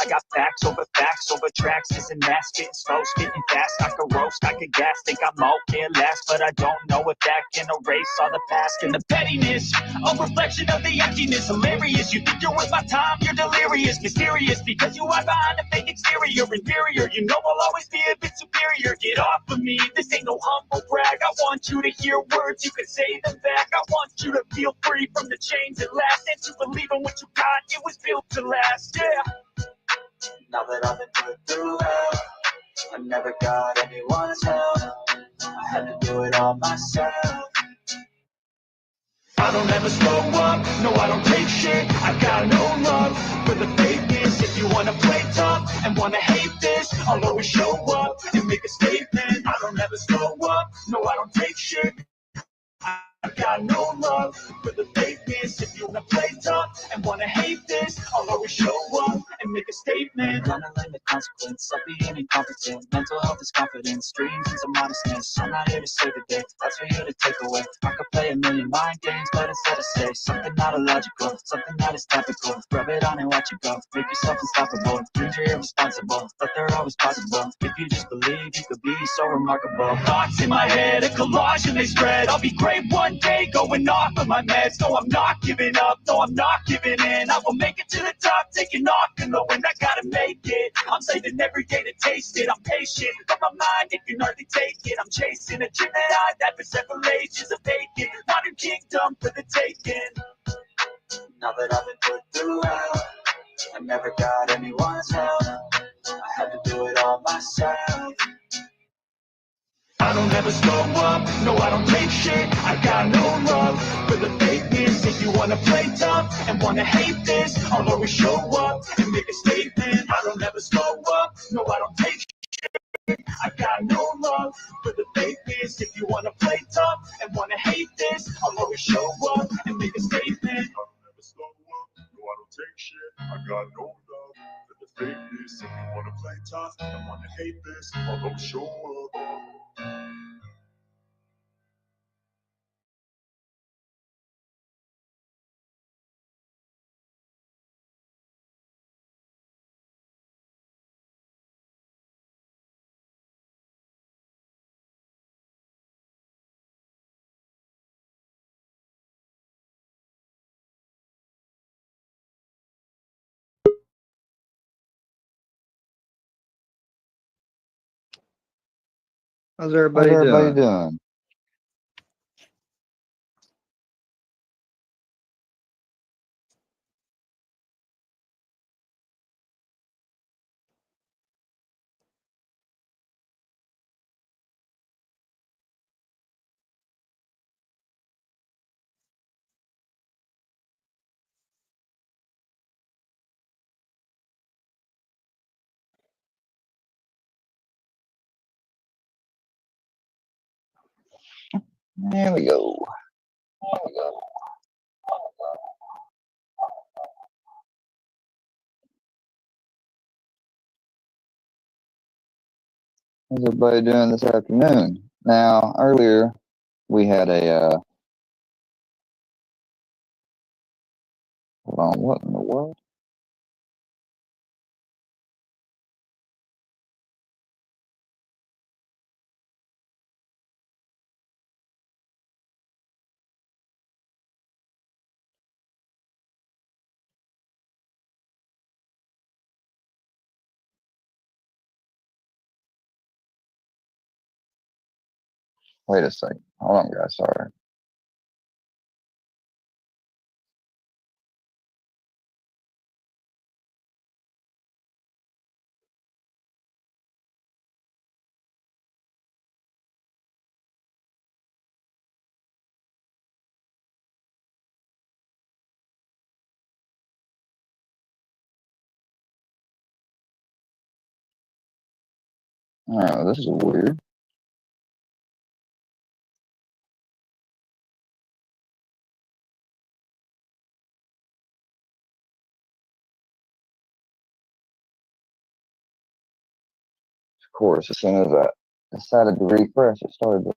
I got facts over tracks, isn't mass, spitting slow, spitting fast. I could roast, I could gas, think I'm okay last, but I don't know if that can erase all the past and the pettiness. A reflection of the emptiness, hilarious. You think you're worth my time, you're delirious, mysterious, because you hide behind a fake exterior, inferior. You know I'll always be a bit superior. Get off of me, this ain't no humble brag. I want you to hear words, you can say them back. I want you to feel free from the chains at last, and to believe in what you got, it was built to last, yeah. Now that I've been put through hell, I never got anyone's help. I had to do it all myself. I don't ever slow up, no I don't take shit. I got no love for the fakeness. If you wanna play tough and wanna hate this, I'll always show up and make a statement. I don't ever slow up, no I don't take shit. I got no love for the fakeness. If you wanna play tough and wanna hate this, I'll always show up and make a statement. Gonna learn the consequence of being incompetent. Mental health is confidence, dreams into modestness. I'm not here to save the day, that's for you to take away. I could play a million mind games, but instead of say something not illogical, something that is topical. Rub it on and watch it go, make yourself unstoppable. Dreams are irresponsible, but they're always possible. If you just believe, you could be so remarkable. Thoughts in my head, a collage and they spread. I'll be great one day, going off of my meds. No, I'm not giving up, no, I'm not giving in. I will make it to the top, taking off and knowing I gotta make it. I'm saving every day to taste it, I'm patient, but my mind, it can hardly take it. I'm chasing a dream that I've had for several ages of vacant. Modern kingdom for the taking. Now that I've been put through hell, I never got anyone's help. I had to do it all myself. I don't ever slow up, no I don't take shit. I got no love for the fakeness. If you wanna play tough and wanna hate this, I'll always show up and make a statement. I don't ever slow up, no I don't take shit. I got no love for the fakeness. If you wanna play tough and wanna hate this, I'll always show up and make a statement. I don't ever slow up, no I don't take shit. I got no love for the fakeness. If you wanna play tough and wanna hate this, I'll always show up. How's How's everybody everybody doing? doing? There we go. How's everybody doing this afternoon? Now, earlier we had a, hold on, what in the world? Wait a second. Hold on, guys. Sorry. Oh, this is weird. Of course, as soon as I decided to refresh, it started to.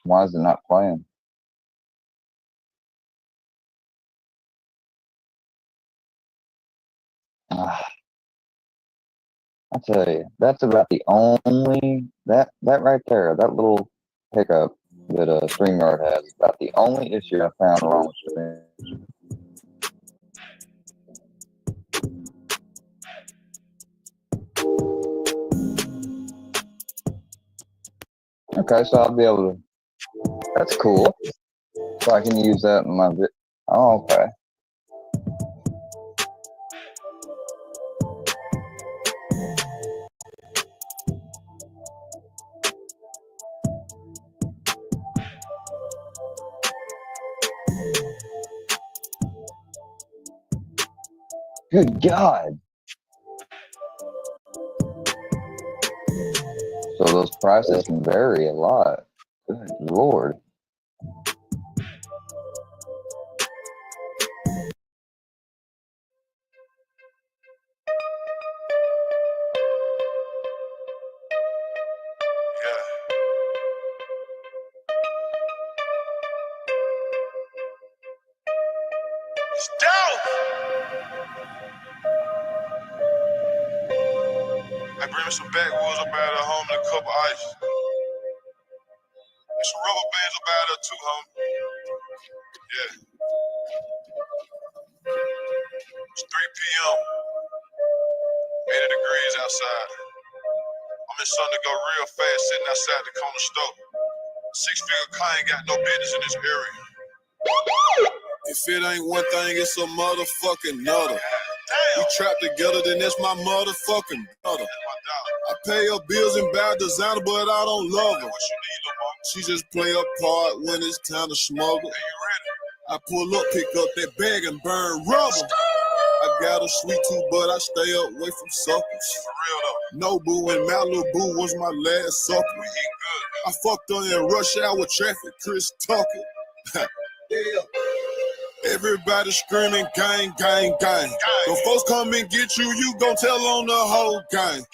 Why is it not playing? Ah, I tell you, that's about the only that right there, that little hiccup that StreamYard has, is about the only issue I found wrong with Stream. Okay, so I'll be able to. That's cool. So I can use that in my. Oh, okay. Good God. So those prices can vary a lot. Good Lord. I bring me some backwoods up out of home and a cup of ice. And some rubber bands up out of too, homie. Yeah. It's 3 p.m. 80 degrees outside. I'm in something to go real fast sitting outside the corner store. 6-figure car ain't got no business in this area. If it ain't one thing, it's a motherfucking nutter. We trapped together, then that's my motherfucking brother. I pay her bills and buy designer, but I don't love her. She just play a part when it's time to smuggle. I pull up, pick up that bag and burn rubber. I got a sweet tooth, but I stay away from suckers. Nobu and Malibu was my last sucker. I fucked her in rush hour traffic, Chris Tucker. Yeah. Everybody screaming, gang, gang, gang. When folks come and get you, you gon' tell on the whole gang.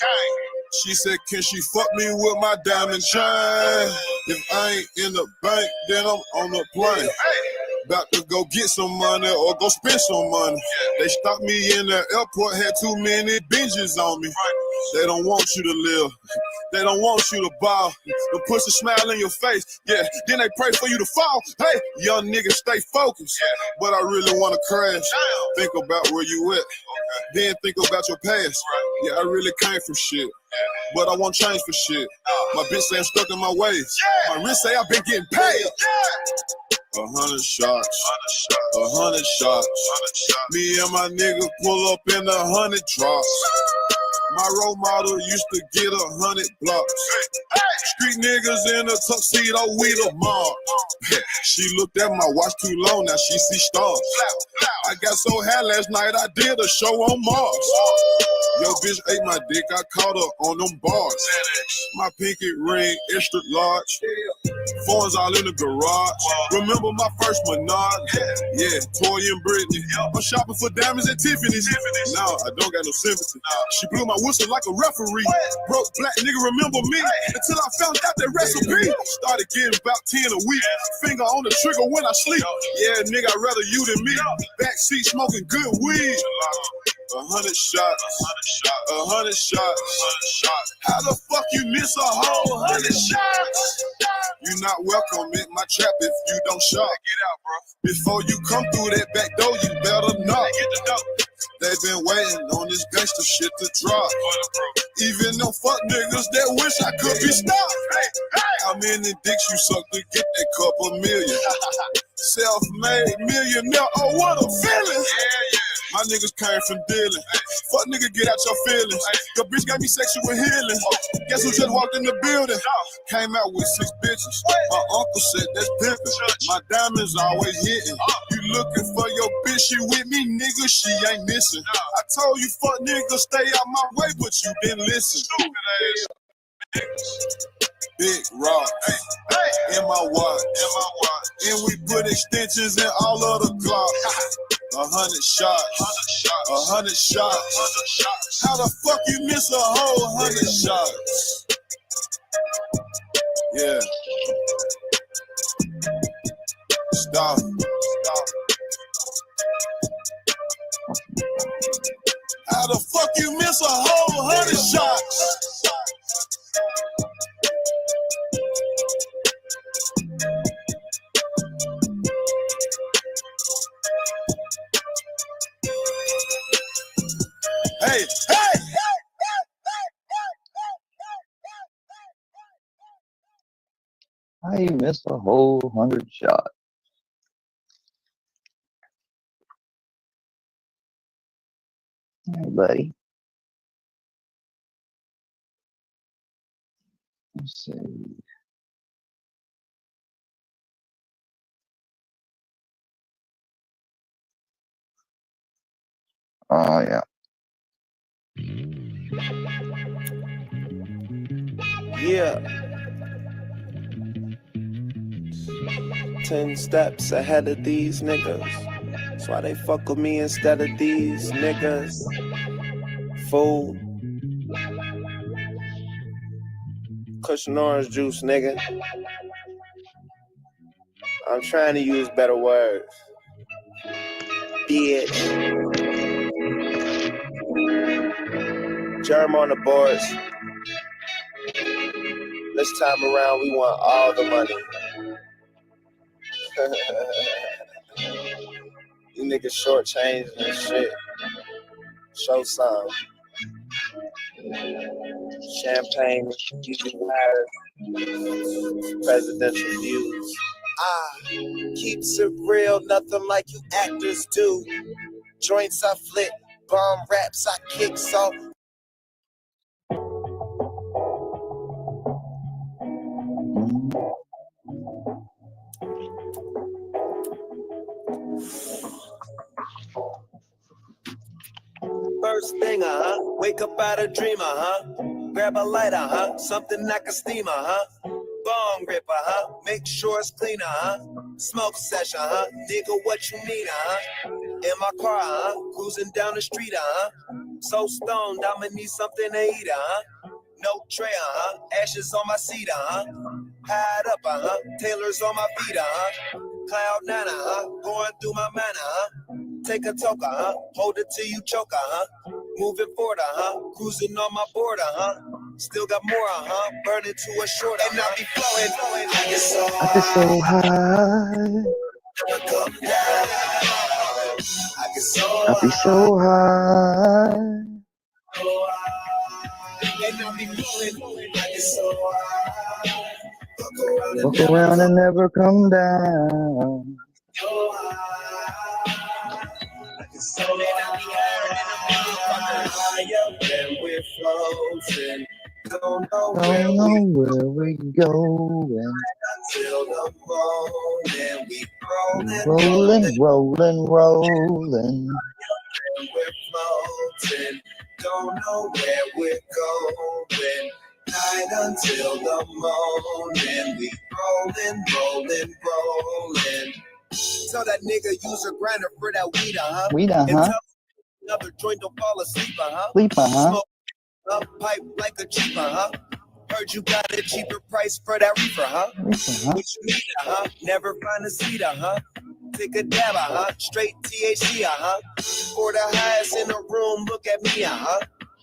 She said, can she fuck me with my diamond chain? If I ain't in the bank, then I'm on the plane. About to go get some money or go spend some money. They stopped me in the airport, had too many binges on me. They don't want you to live. They don't want you to ball. They'll push a smile in your face. Yeah, then they pray for you to fall. Hey, young niggas, stay focused. But I really want to crash. Think about where you at. Then think about your past. Yeah, I really came from shit. But I won't change for shit. My bitch say I'm stuck in my ways. My wrist say I've been getting paid. 100 shots, 100 shots. Me and my nigga pull up in 100 drops. My role model used to get 100 blocks. Street niggas in a tuxedo, we the mob. She looked at my watch too long, now she see stars. I got so high last night, I did a show on Mars. Yo, bitch ate my dick, I caught her on them bars. My pinky ring, extra large. Phones all in the garage. Remember my first Menard? Yeah, Toy and Brittany. I'm shopping for diamonds at Tiffany's. No, I don't got no sympathy. She blew my whistle like a referee. Broke black nigga remember me until I found out that recipe. Started getting about 10 a week. Finger on the trigger when I sleep. Yeah, nigga, I'd rather you than me. Backseat smoking good weed. 100 shots, 100 shots. How the fuck you miss a whole 100 shots? You not welcome in my trap if you don't shop. Get out, bro. Before you come through that back door, you better knock. They been waiting on this gangster shit to drop. Even them fuck niggas that wish I could be stopped. How many dicks you suck to get that couple million? Self-made millionaire, oh what a feeling. My niggas came from dealing. Fuck nigga, get out your feelings. Your bitch got me sexual healing. Guess who just walked in the building? Came out with 6 bitches. My uncle said that's pimpin'. My diamonds always hitting. You looking for your bitch, she with me, nigga, she ain't missing. I told you fuck nigga, stay out my way, but you didn't listen. Big rock in my watch. And we put extensions in all of the Glocks. 100 shots, 100 shots. How the fuck you miss a whole 100 shots? Yeah. Dog. How the fuck you miss a whole 100 shots? Hey, hey! How you missed a whole 100 shots? Hey, buddy. Let's see. Oh, yeah. Yeah. 10 steps ahead of these niggas. That's why they fuck with me instead of these niggas. Fool. Cushion orange juice, nigga. I'm trying to use better words. Bitch. Germ on the boards. This time around, we want all the money. You niggas shortchanged and shit. Show some. Champagne, presidential views. Keeps it real, nothing like you actors do. Joints I flip, bomb raps I kick, so. First thing, wake up out a dreamer, grab a lighter, something like a steamer, bong ripper, make sure it's cleaner, smoke session, nigga, what you need, in my car, cruising down the street, so stoned, I'ma need something to eat, no tray, ashes on my seat, hide up, tailors on my feet, cloud nine, going through my manner, take a toker, hold it till you choke, moving forward, cruising on my border, still got more, burning to a shorter, and I be flowing, I get so high, come down, I get so high, and I be flowing, I get so high, Look around and never come down. So that I be higher than we're floating. Don't know where we going. until the morning we Rolling. We're floating. Don't know where we're going. Night until the morning we rolling. Tell that nigga use a grinder for that weed, And tell another joint don't fall asleep, Smoke up pipe like a cheaper, Heard you got a cheaper price for that reefer, What you need, Never find a seater, Take a dab, Straight THC, For the highest in the room, look at me,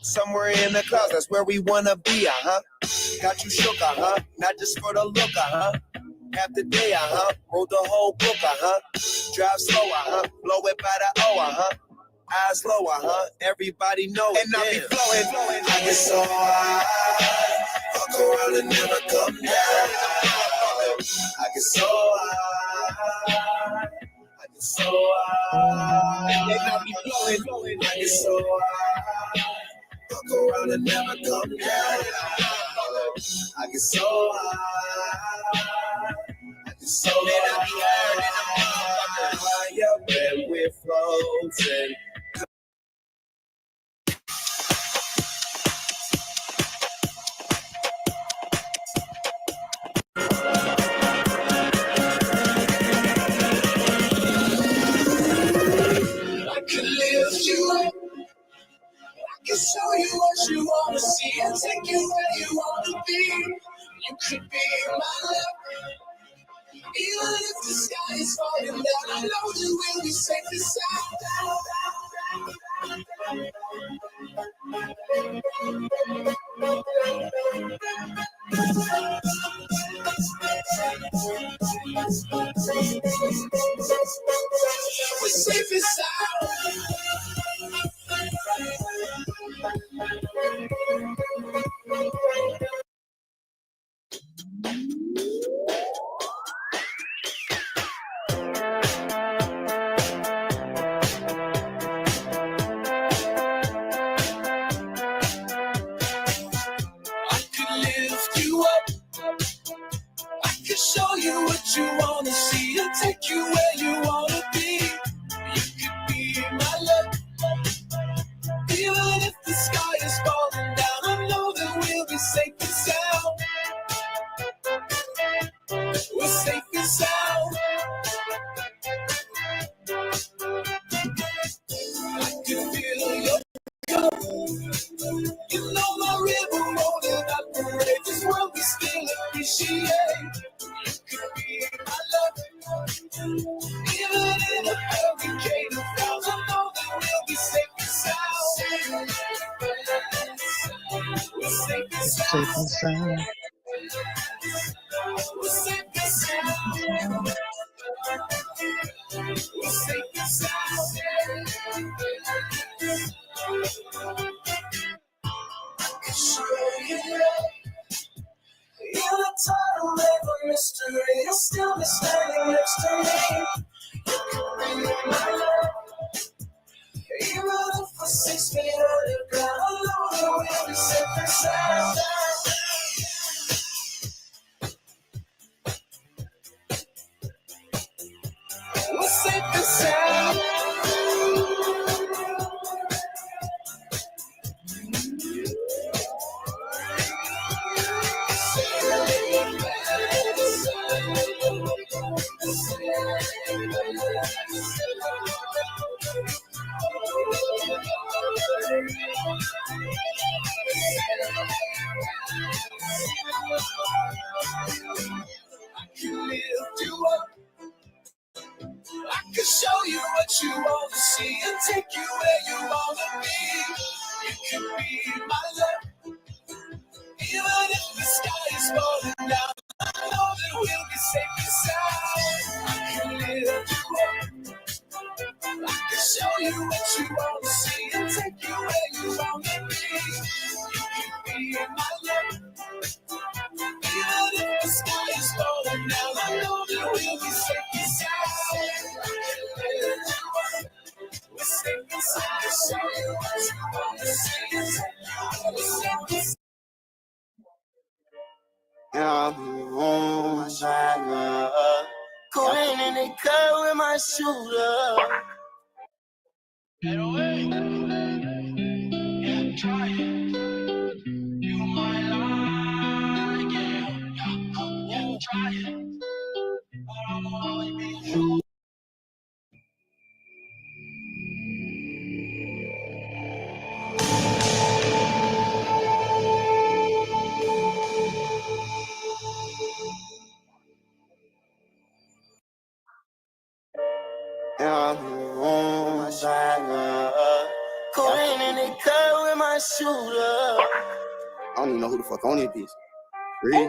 Somewhere in the clouds, that's where we wanna be, Got you shook, Not just for the look, Half the day, Wrote the whole book, Drive slow, Blow it by the O, Eyes lower, Everybody know it. And I be flowing, I get so high. Fuck around and never come down. I get so high. I get so high. And I be flowing, I get so high. Fuck around and never come down. I get so high. So that I be higher than we're floating. I can lift you up. I can show you what you wanna see and take you where you wanna be. You could be my love. I Even if the sky is falling down, I know that we'll be safe and sound. We're safe and sound. I could lift you up. I could show you what you wanna see and take you where you wanna be. You could be my love. Even if the sky is falling down, I know that we'll be safe and sound. We're safe and sound. I can feel your love. You know my river won't evaporate. This world we still appreciate. You could be my love. Even in a hurricane of clouds, I know that we'll be safe and sound. We're safe and sound. We're safe and sound. We're safe and sound. I can show you love. You're a total ever mystery. You'll still be standing next to me. You could be my love. Even if we're 6 feet underground, I know that we'll be safe and sound. We're safe and sound. I can lift you up. I can show you what you want to see and take you where you want to be. You can be my love. Even if the sky is falling down, I know that we'll be safe and sound. I can lift you up. I can show you what you want to see and take you where you want to be. You can be my love. Even if the sky is falling down, I know that we'll be safe and sound. We're safe and sound. I can show you what you want to see and take you where you want to be. I'm on fire. Coin in the car with my shooter. Yeah, try it. You might like it. Yeah, try it. But I'ma always be true. I'm on fire. Coin in the car with my shooter. I don't even know who the fuck on this piece. Really?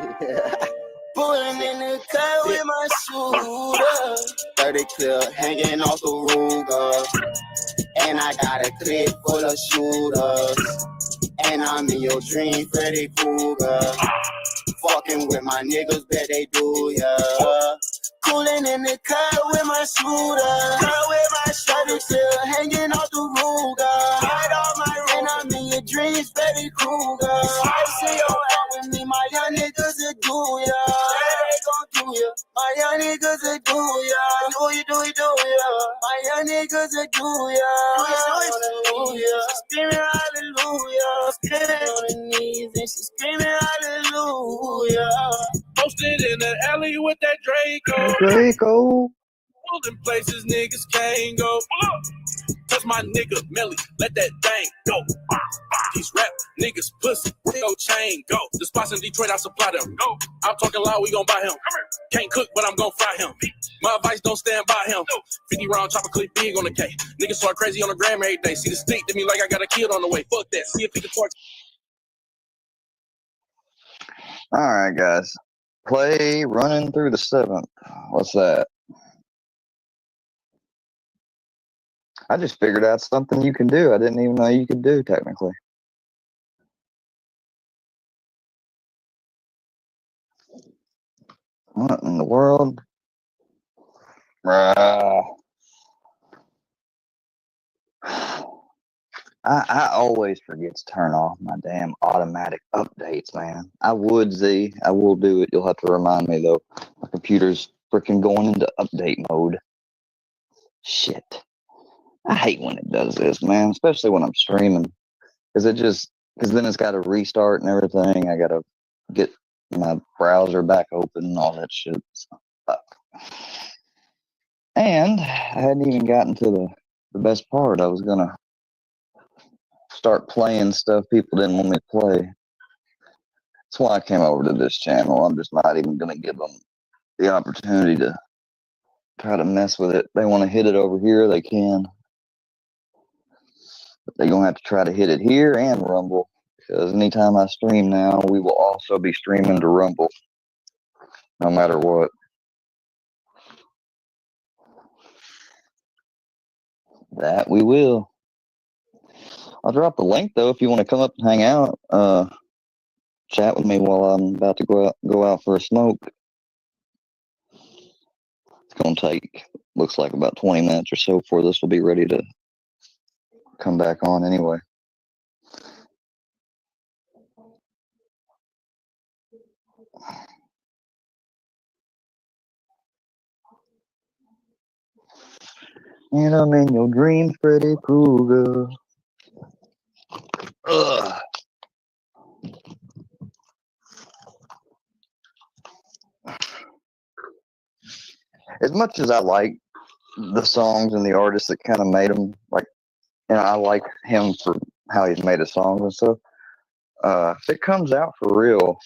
Pulling in the car with my shooter. 30 clip hanging off the Ruger. And I got a clip full of shooters. And I'm in your dream, Freddy Krueger. Fucking with my niggas, bet they do, yeah. Cooling in the car with my shooter. Car with my shooter, still hanging off the Ruger. Hide all my room, and I'm in your dreams, Freddy Krueger. I see your out with me, my young niggas will do, yeah. They gon' do ya, my young niggas will do, yeah. Do ya. My young niggas will do, yeah. Hallelujah. Screaming hallelujah. Screaming on the knees and she screaming hallelujah. Posted in the alley with that Draco. Holding places niggas can't go. Touch my nigga Melly, let that thing go. Mouthpiece rap, niggas pussy, real chain, go. The spots in Detroit, I supply them. Go. I'm talking loud, we gon' buy him. Can't cook, but I'm gon' fry him. My advice, don't stand by him. 50 round chopper clip big on the K. Niggas start crazy on the gram every day. See the stick to me like I got a kid on the way. Fuck that. See if he can torch. All right, guys. Play Running Through the Seventh. What's that? I just figured out something you can do. I didn't even know you could do, technically. What in the world? I always forget to turn off my damn automatic updates, man. I will do it. You'll have to remind me, though. My computer's freaking going into update mode. Shit. I hate when it does this, man, especially when I'm streaming. Because then it's got to restart and everything. I got to get my browser back open and all that shit. Fuck. And I hadn't even gotten to the best part. I was going to start playing stuff people didn't want me to play. That's why I came over to this channel. I'm just not even going to give them the opportunity to try to mess with it. They want to hit it over here, they can. But they're going to have to try to hit it here and Rumble. Because anytime I stream now, we will also be streaming to Rumble. No matter what. That we will. I'll drop the link, though, if you want to come up and hang out. Chat with me while I'm about to go out for a smoke. It's going to take, looks like about 20 minutes or so before this will be ready to come back on anyway. And I'm in your dreams, Freddy Krueger. Ugh. As much as I like the songs and the artists that kind of made them, like, I like him for how he's made his songs and stuff. If it comes out for real,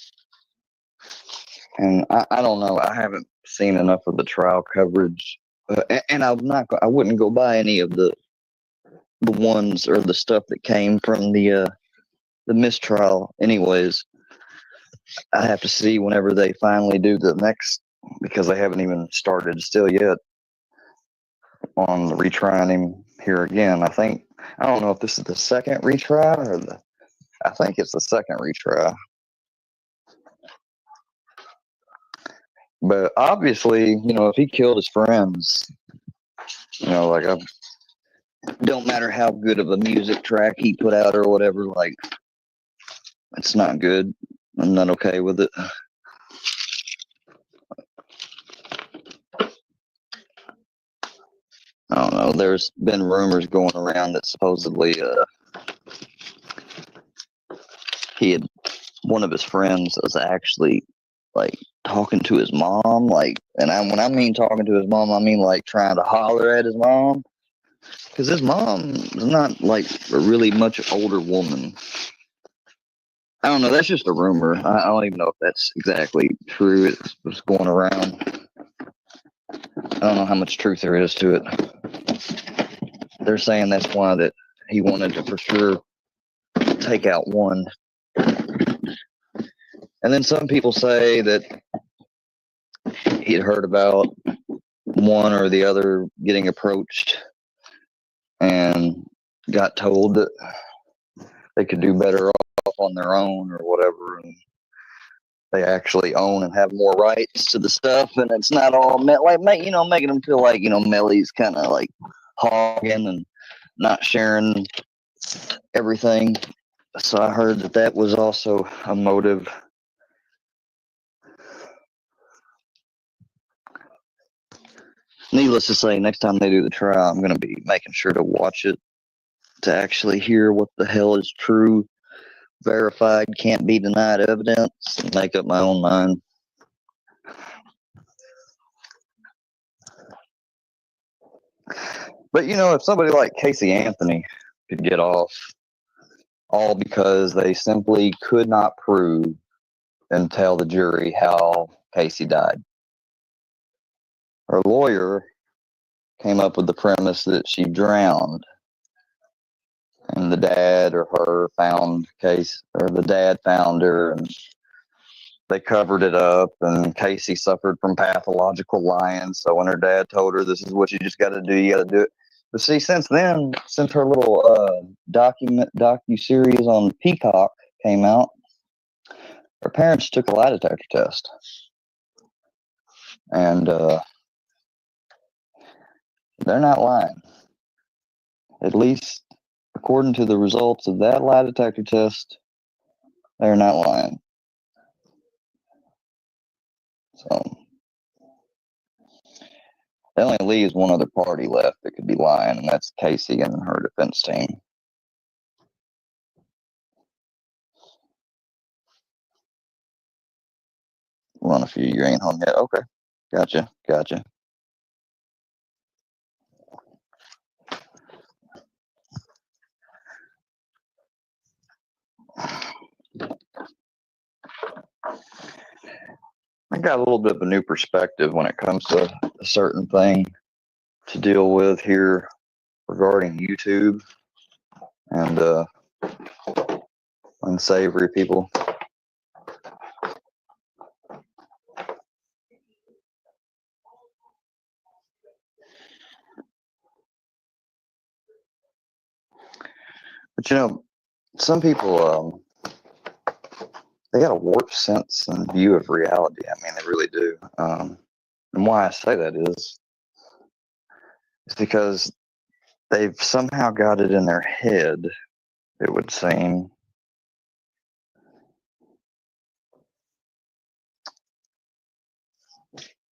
and I don't know, I haven't seen enough of the trial coverage, and I wouldn't go buy any of the ones or the stuff that came from the mistrial. Anyways, I have to see whenever they finally do the next, because they haven't even started still yet on retrying him here again. I don't know if this is the second retry or I think it's the second retry. But obviously, if he killed his friends, like, don't matter how good of a music track he put out or whatever, like, it's not good. I'm not okay with it. I don't know. There's been rumors going around that supposedly one of his friends was actually, like, talking to his mom, like, and when I mean talking to his mom, I mean like trying to holler at his mom, because his mom is not like a really much older woman. I don't know. That's just a rumor. I don't even know if that's exactly true. It's what's going around. I don't know how much truth there is to it. They're saying that's why that he wanted to for sure take out one. And then some people say that he'd heard about one or the other getting approached and got told that they could do better off on their own or whatever, and they actually own and have more rights to the stuff, and it's not all making them feel like Melly's kind of like hogging and not sharing everything. So I heard that was also a motive. Needless to say, next time they do the trial, I'm going to be making sure to watch it to actually hear what the hell is true, verified, can't be denied evidence, and make up my own mind. But if somebody like Casey Anthony could get off all because they simply could not prove and tell the jury how Casey died. Her lawyer came up with the premise that she drowned, and the dad or her found the dad found her, and they covered it up, and Casey suffered from pathological lying. So when her dad told her, this is what you just got to do, you got to do it. But see, since then, since her little docu-series on Peacock came out, her parents took a lie detector test. And they're not lying. At least according to the results of that lie detector test, they're not lying. So that only leaves one other party left that could be lying, and that's Casey and her defense team. Run a few, you ain't home yet. Okay. Gotcha. I got a little bit of a new perspective when it comes to a certain thing to deal with here regarding YouTube and unsavory people. But you know, some people they got a warped sense and view of reality. I mean, they really do. And why I say that is because they've somehow got it in their head, it would seem,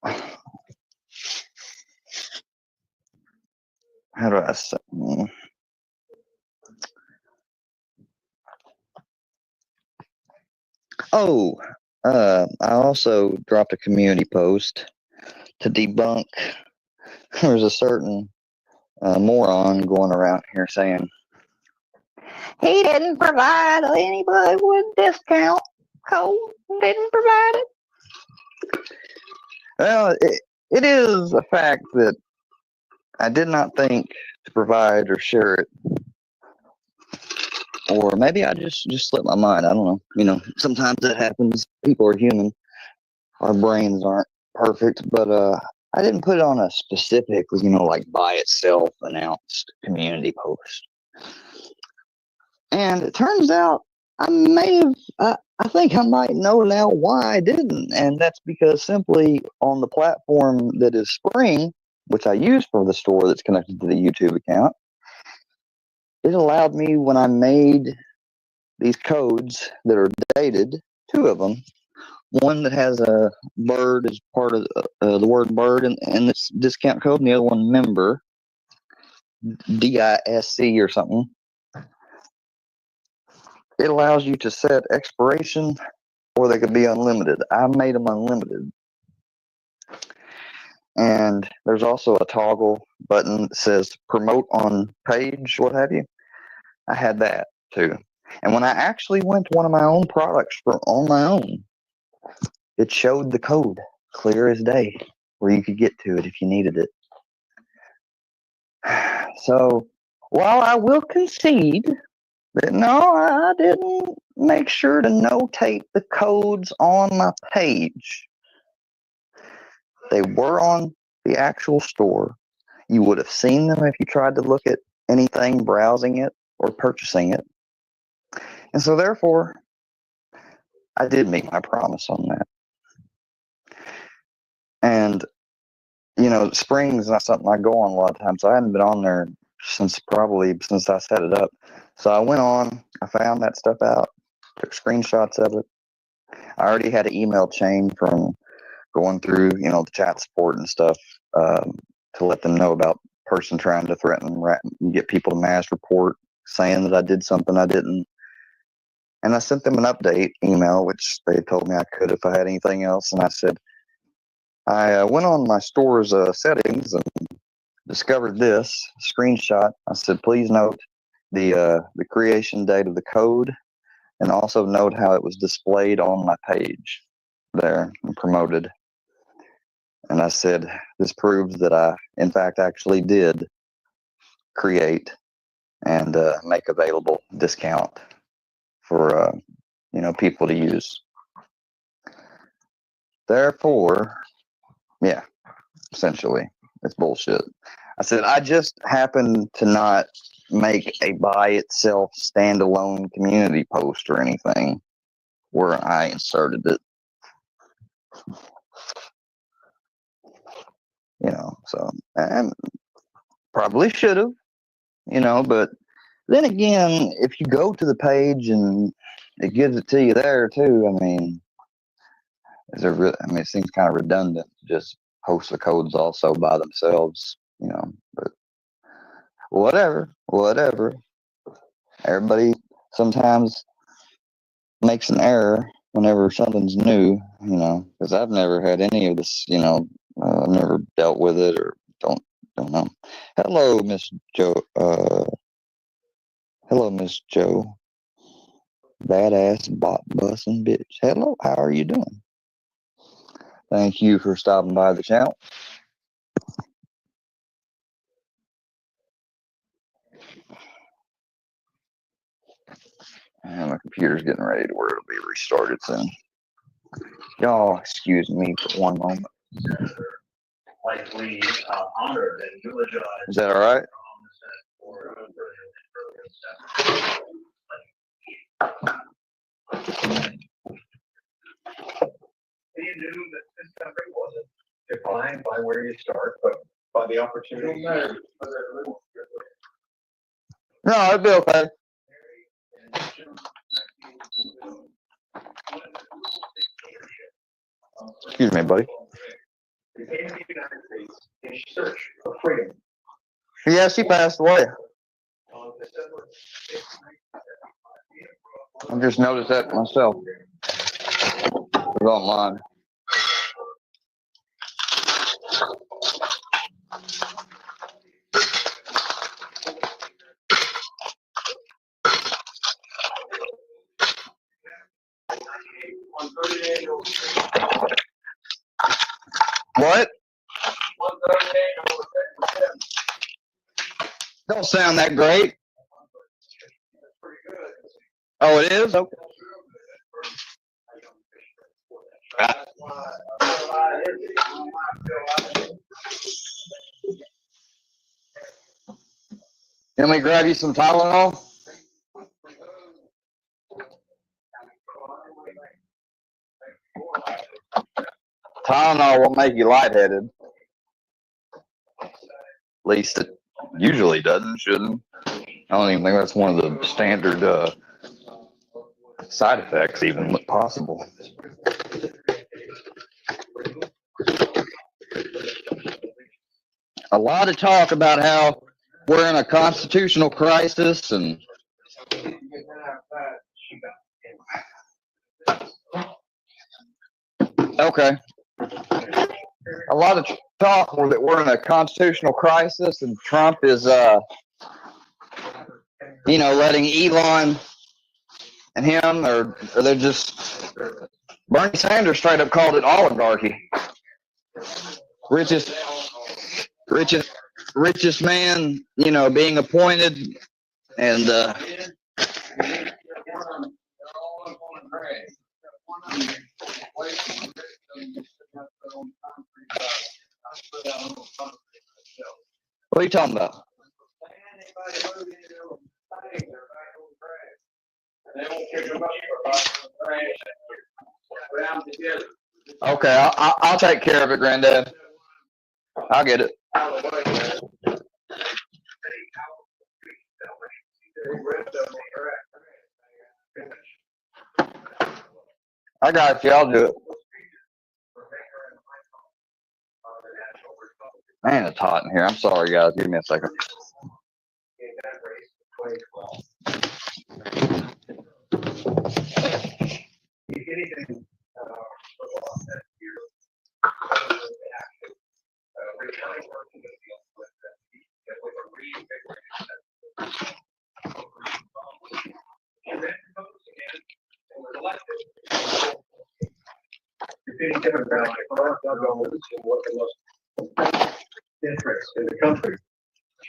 how do I say? I also dropped a community post to debunk. There's a certain moron going around here saying he didn't provide anybody with discount code. Didn't provide it. Well, it is a fact that I did not think to provide or share it. Or maybe I just slipped my mind. I don't know. You know, sometimes that happens. People are human. Our brains aren't perfect. But I didn't put it on a specific, like by itself announced community post. And it turns out I think I might know now why I didn't. And that's because simply on the platform that is Spring, which I use for the store that's connected to the YouTube account, it allowed me, when I made these codes that are dated, 2 of them, one that has a bird as part of the word bird in its discount code, and the other one member, DISC or something. It allows you to set expiration, or they could be unlimited. I made them unlimited. And there's also a toggle button that says promote on page, what have you. I had that too. And when I actually went to one of my own products on my own, it showed the code clear as day where you could get to it if you needed it. So while I will concede that no, I didn't make sure to notate the codes on my page, they were on the actual store. You would have seen them if you tried to look at anything, browsing it or purchasing it. And so therefore, I did make my promise on that. And, Spring's not something I go on a lot of times. So I hadn't been on there since I set it up. So I went on, I found that stuff out, took screenshots of it. I already had an email chain from going through, the chat support and stuff to let them know about person trying to threaten and get people to mass report saying that I did something I didn't. And I sent them an update email, which they told me I could if I had anything else. And I said, I went on my store's settings and discovered this screenshot. I said, please note, the creation date of the code, and also note how it was displayed on my page there and promoted. And I said, this proves that I, in fact, actually did create and make available discount for people to use. Therefore, yeah, essentially, it's bullshit. I said, I just happened to not make a by itself standalone community post or anything where I inserted it. So I probably should have, but then again, if you go to the page and it gives it to you there too, I mean, it seems kind of redundant to just post the codes also by themselves, but whatever. Everybody sometimes makes an error whenever something's new, because I've never had any of this, I've never dealt with it or don't know. Hello, Miss Joe. Hello, Miss Joe. Badass bot bussin' bitch. Hello, how are you doing? Thank you for stopping by the channel. And my computer's getting ready to where it'll be restarted soon. Y'all, excuse me for one moment. Like we honored and eulogized. Is that all right? You knew that this country wasn't defined by where you start, but by the opportunity. No, it'd be okay. Excuse me, buddy. In search for freedom. Yes, he passed away. I just noticed that myself. It was online. What? Don't sound that great. Oh, it is? Okay. Let me grab you some Tylenol. Tylenol won't make you lightheaded. At least it usually doesn't, shouldn't. I don't even think that's one of the standard side effects even possible. A lot of talk about how we're in a constitutional crisis and okay. A lot of talk that we're in a constitutional crisis and Trump is letting Elon and him or they're just Bernie Sanders straight up called it oligarchy. Richest man, being appointed and what are you talking about? Okay, I'll take care of it, Granddad. I'll get it. I got you. I'll do it. Man, it's hot in here. I'm sorry, guys. Give me a second. Interest in the country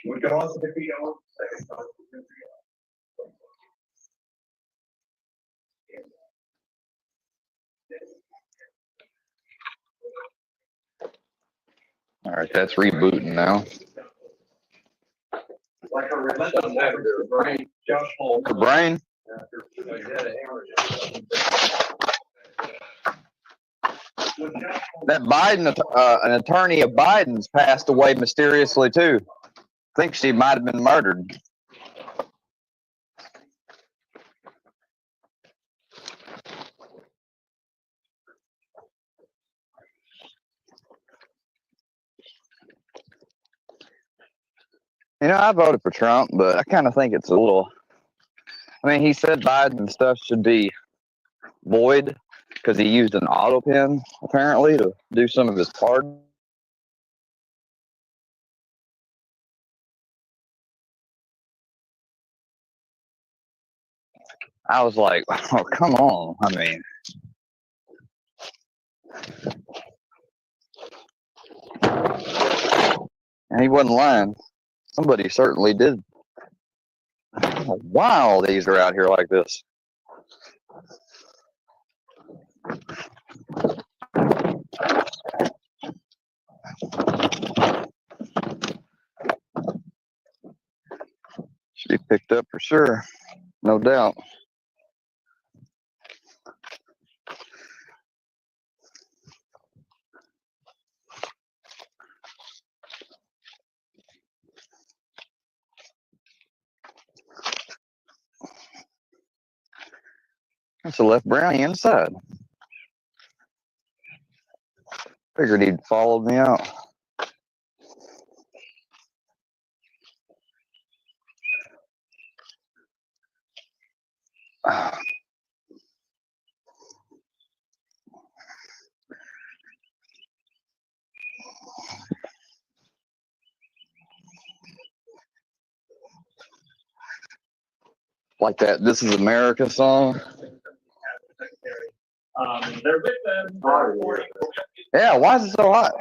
would go on to defeat all second time. All right, that's rebooting now. Like a relentless actor, brain, Josh Holmes. Her brain? That Biden, an attorney of Biden's passed away mysteriously too. I think she might have been murdered. You know, I voted for Trump, but I kind of think it's a little. I mean, he said Biden stuff should be void because he used an auto pen apparently to do some of his pardon. I was like, oh, come on. I mean, and he wasn't lying. Somebody certainly did. Why all these are out here like this? Should be picked up for sure, no doubt. That's a left brownie inside. Figured he'd followed me out. Like that This Is America song. They're with them. Yeah, why is it so hot?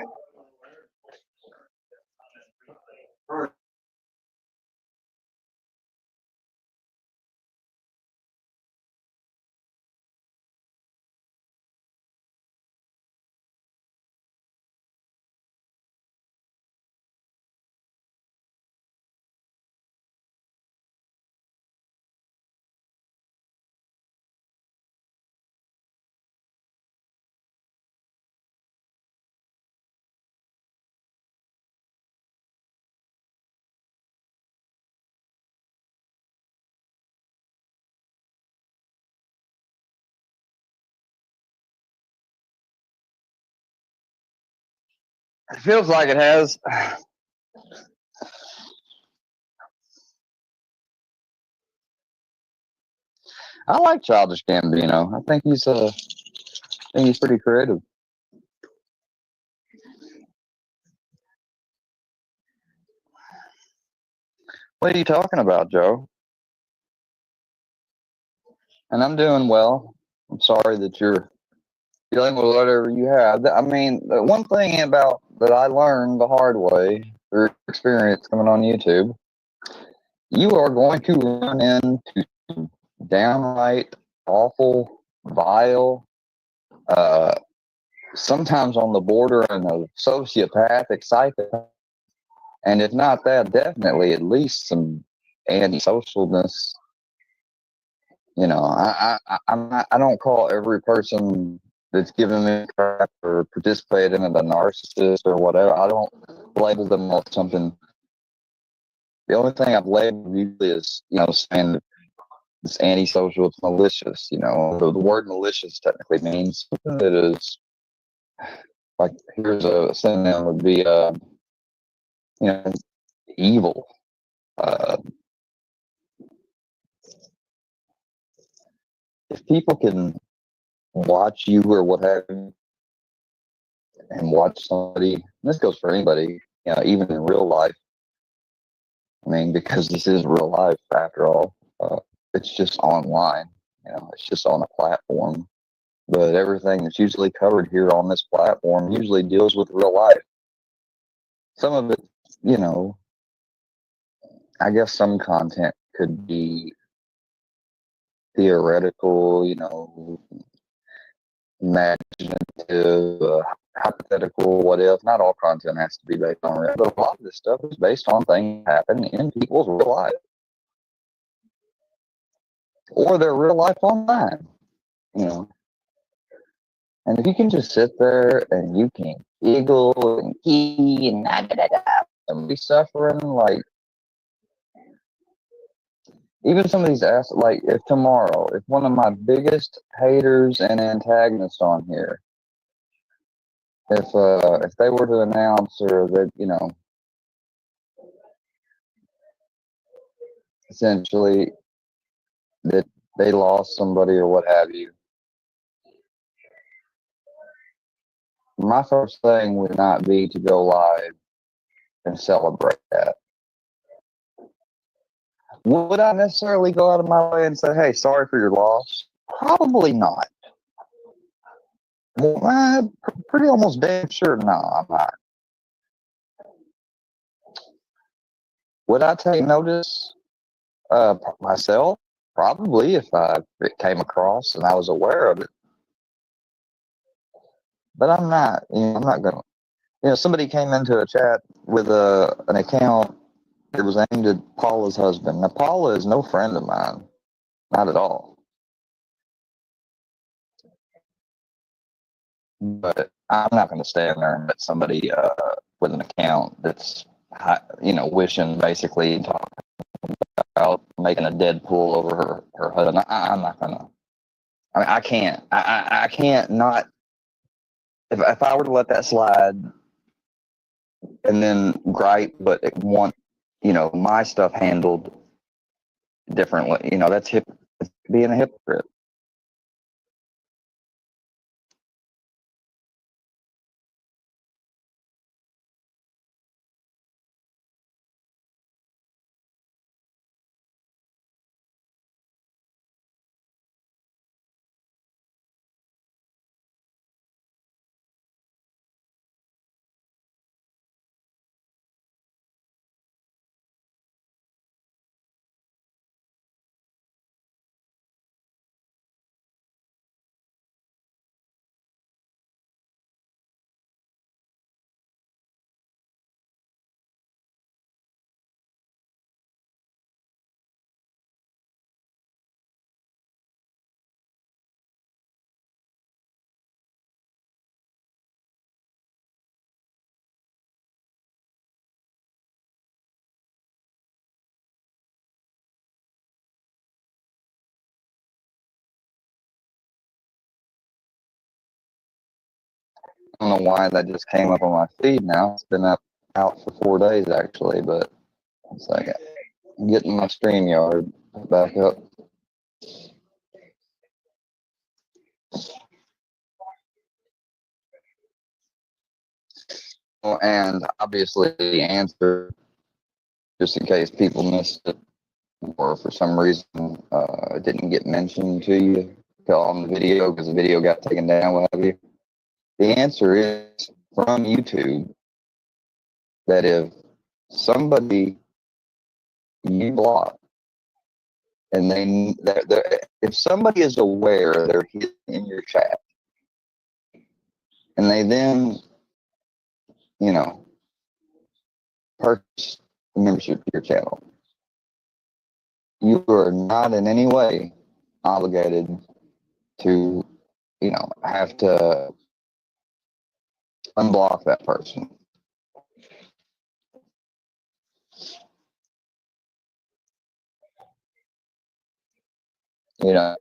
It feels like it has. I like Childish Gambino. I think he's pretty creative. What are you talking about, Joe? And I'm doing well. I'm sorry that you're dealing with whatever you have. I mean, the one thing about that I learned the hard way through experience coming on YouTube, you are going to run into downright awful, vile, sometimes on the border of sociopathic, psychopath, and if not that, definitely at least some antisocialness. You know, I don't call every person that's giving me crap or participating in a narcissist or whatever. I don't label them as something. The only thing I've labeled usually is, saying that it's antisocial, it's malicious. The word malicious technically means something that is like, here's a synonym would be, evil. If people can watch you or what have you and watch somebody, and this goes for anybody, even in real life. I mean, because this is real life after all. It's just online. It's just on a platform. but everything that's usually covered here on this platform usually deals with real life. Some of it, you know, I guess some content could be theoretical, you know, imaginative, hypothetical, what if. Not all content has to be based on real, but a lot of this stuff is based on things happening in people's real life. Or their real life online, you know. And if you can just sit there and you can giggle and key and and be suffering, like, even some of these like, if tomorrow, if one of my biggest haters and antagonists on here, if they were to announce, or that, you know, essentially that they lost somebody or what have you, my first thing would not be to go live and celebrate that. Would I necessarily go out of my way and say, hey, sorry for your loss? Probably not. Well, I'm pretty almost damn sure no, I'm not. Would I take notice myself? Probably, if it came across and I was aware of it. But I'm not. You know, I'm not going to. You know, somebody came into a chat with an account that was aimed at Paula's husband. Now, Paula is no friend of mine. Not at all. But I'm not going to stand there and let somebody with an account that's, you know, wishing, basically, talking about making a Deadpool over her husband. I'm not going to. I mean, I can't. I can't not. If I were to let that slide and then gripe, but want, you know, my stuff handled differently, you know, that's being a hypocrite. I don't know why that just came up on my feed now. It's been out for 4 days, actually, but it's like I'm getting my StreamYard back up. And obviously the answer, just in case people missed it, or for some reason it didn't get mentioned to you on the video because the video got taken down, what have you. The answer is from YouTube that if somebody you block and if somebody is aware they're hidden in your chat and they then, you know, purchase the membership to your channel, you are not in any way obligated to, you know, have to unblock that person. You know,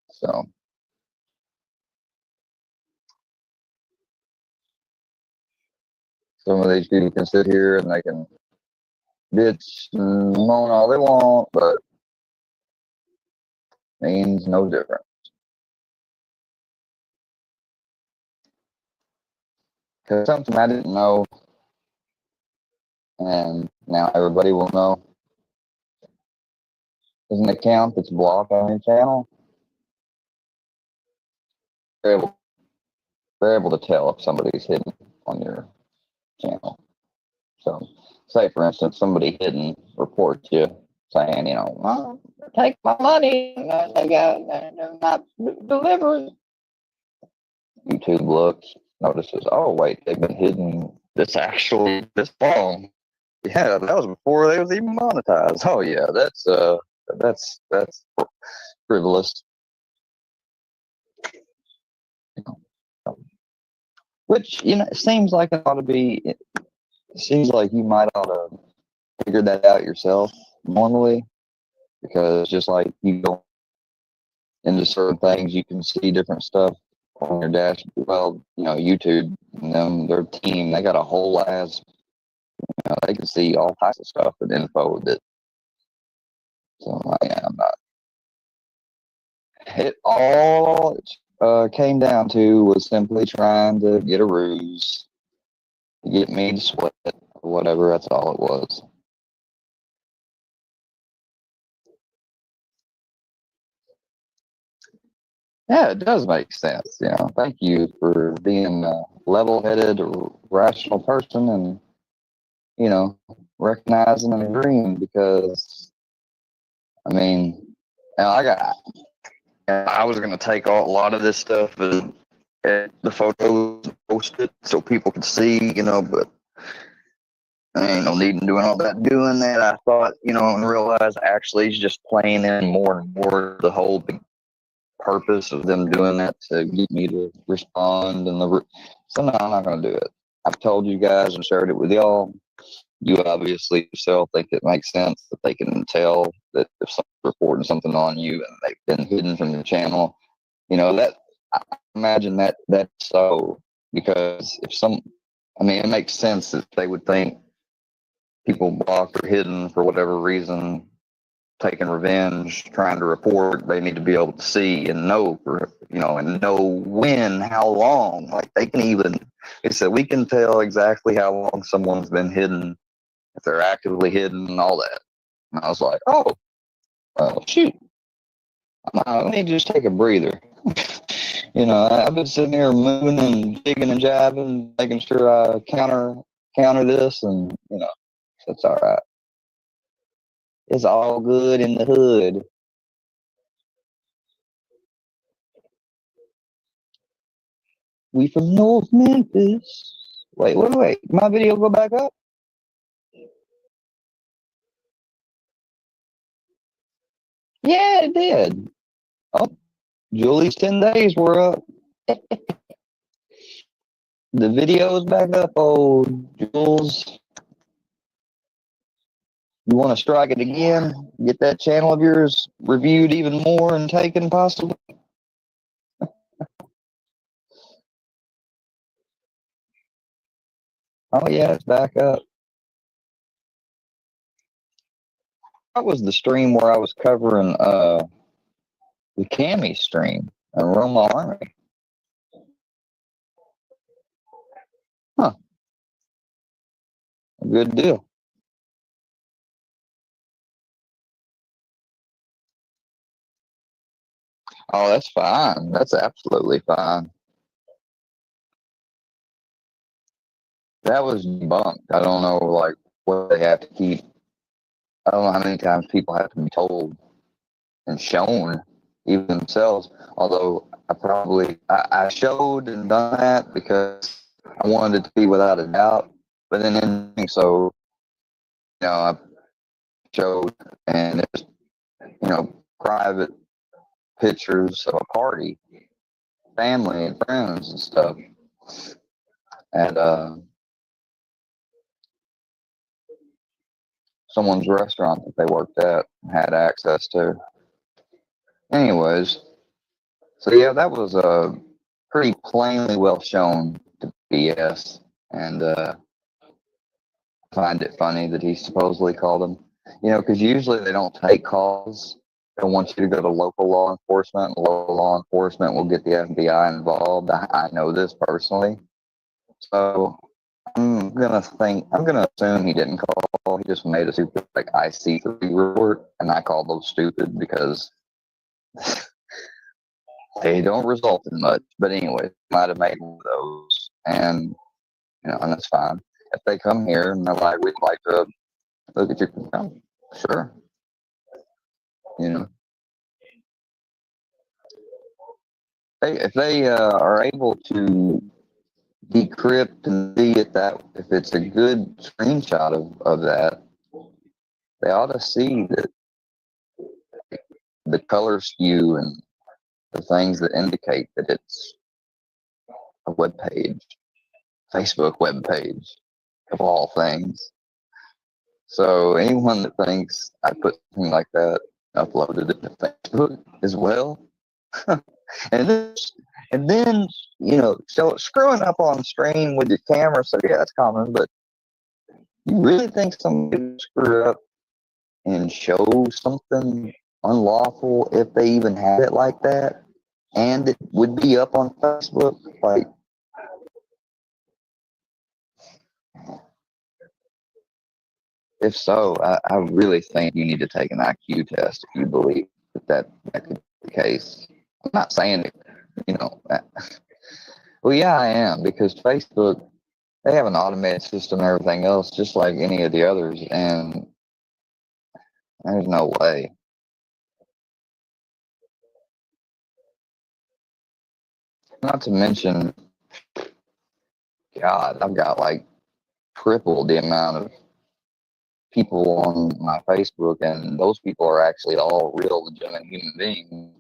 so some of these people can sit here and they can bitch and moan all they want, but means no different. Because something I didn't know, and now everybody will know. is an account that's blocked on your channel, they're able to tell if somebody's hidden on your channel. So, say for instance, somebody hidden reports you saying, take my money, they're not delivering. YouTube looks, notices, oh wait, they've been hidden this long. Yeah, that was before they was even monetized. Oh yeah, that's frivolous. Which it seems like it ought to be. It seems like you might ought to figure that out yourself normally, because just like you go into certain things, you can see different stuff on your dash. Well, YouTube and their team, they got a whole ass. They can see all types of stuff and info that. So I'm not. It all came down to was simply trying to get a ruse, to get me to sweat or whatever. That's all it was. Yeah, it does make sense. Thank you for being a level-headed, rational person, and recognizing and agreeing. Because I mean, I was going to take a lot of this stuff and the photos, post it so people could see, but I ain't no need in doing all that. Doing that, I thought, and realized actually it's just playing in more and more the whole big purpose of them doing that to get me to respond. So no, I'm not going to do it. I've told you guys and shared it with y'all. You obviously yourself think it makes sense that they can tell that if someone's reporting something on you and they've been hidden from your channel, that I imagine that's so, because it makes sense that they would think people blocked or hidden for whatever reason, taking revenge, trying to report, they need to be able to see and know and know when, how long. Like they said, we can tell exactly how long someone's been hidden, if they're actively hidden and all that. And I was like, oh, well, shoot. Let me just take a breather. I've been sitting here moving and digging and jabbing, making sure I counter this, and it's all right. It's all good in the hood. We from North Memphis. Wait. My video go back up? Yeah, it did. Oh, Julie's 10 days were up. The video is back up. Oh, Jules. You want to strike it again? Get that channel of yours reviewed even more and taken possibly? Oh, yeah, it's back up. That was the stream where I was covering the Cammy stream, Aroma Army. Huh. Good deal. Oh, that's fine. That's absolutely fine. That was debunked. I don't know, what they have to keep. I don't know how many times people have to be told and shown, even themselves. Although I showed and done that because I wanted it to be without a doubt. But then in doing so, I showed, and it's, private pictures of a party, family and friends and stuff. And someone's restaurant that they worked at had access to. Anyways, so yeah, that was pretty plainly well shown to BS, and I find it funny that he supposedly called them. Because usually they don't take calls. They want you to go to local law enforcement, and local law enforcement will get the FBI involved. I know this personally. So I'm I'm gonna assume he didn't call. He just made a stupid like IC3 report, and I call those stupid because they don't result in much. But anyway, might have made one of those, and and that's fine. If they come here and they're like, we'd like to look at your account, sure. If they are able to decrypt and see if it's a good screenshot of that, they ought to see that the color skew and the things that indicate that it's a web page, Facebook web page of all things. So anyone that thinks I put something like that, uploaded it to Facebook as well, and then so screwing up on screen with your camera. So yeah, that's common, but you really think somebody would screw up and show something unlawful if they even had it like that, and it would be up on Facebook? Like, if so, I really think you need to take an IQ test if you believe that could be the case. I'm not saying it, well, yeah, I am, because Facebook, they have an automated system and everything else, just like any of the others, and there's no way. Not to mention, God, I've got like triple the amount of people on my Facebook, and those people are actually all real, legitimate human beings.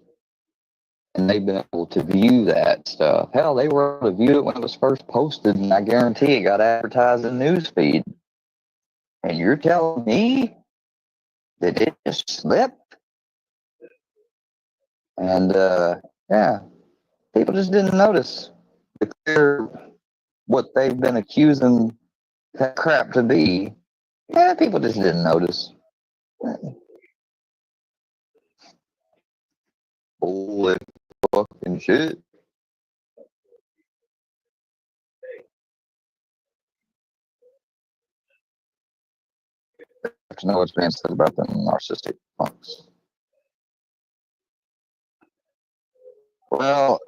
And they've been able to view that stuff. Hell, they were able to view it when it was first posted, and I guarantee it got advertised in the newsfeed. And you're telling me that it just slipped? And yeah, people just didn't notice the clear what they've been accusing that crap to be. Yeah, people just didn't notice. Holy fucking shit. There's no what's being said about them narcissistic punks. Well,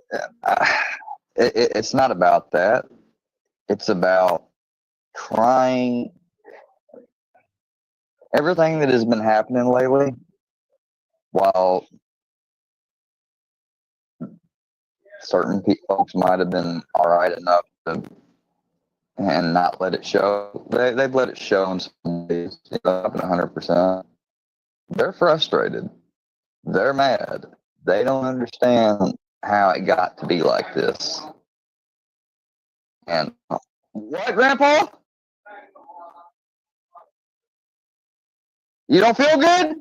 it's not about that. It's about trying everything that has been happening lately. While certain folks might have been all right enough to and not let it show, they've let it show in some ways, up 100%. They're frustrated. They're mad. They don't understand how it got to be like this. And what, Grandpa? You don't feel good?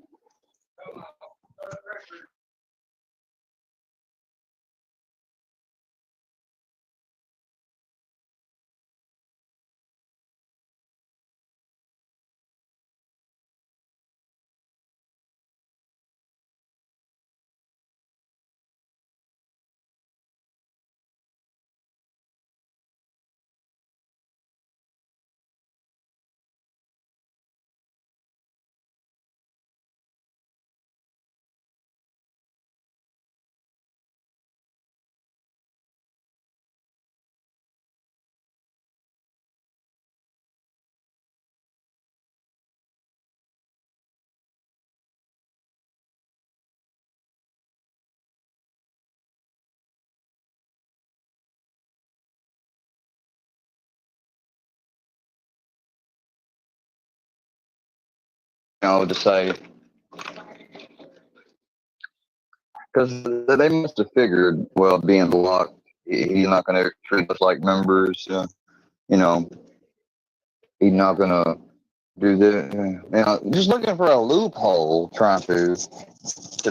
To say, because they must have figured, well, being blocked, he's not going to treat us like members. He's not going to do this. Just looking for a loophole, trying to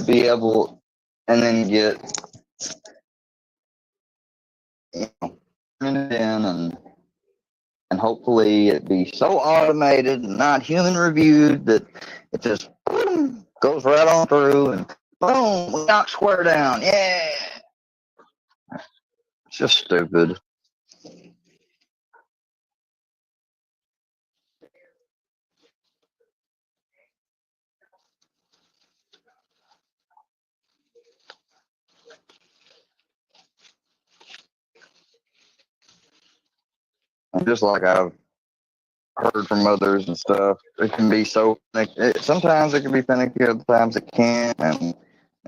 be able, and then get it in, and hopefully it be so automated and not human reviewed that it just boom, goes right on through, and boom, we knock square down. Yeah. It's just stupid. And just like I've heard from others and stuff, it can be so sometimes it can be finicky, other times it can't. And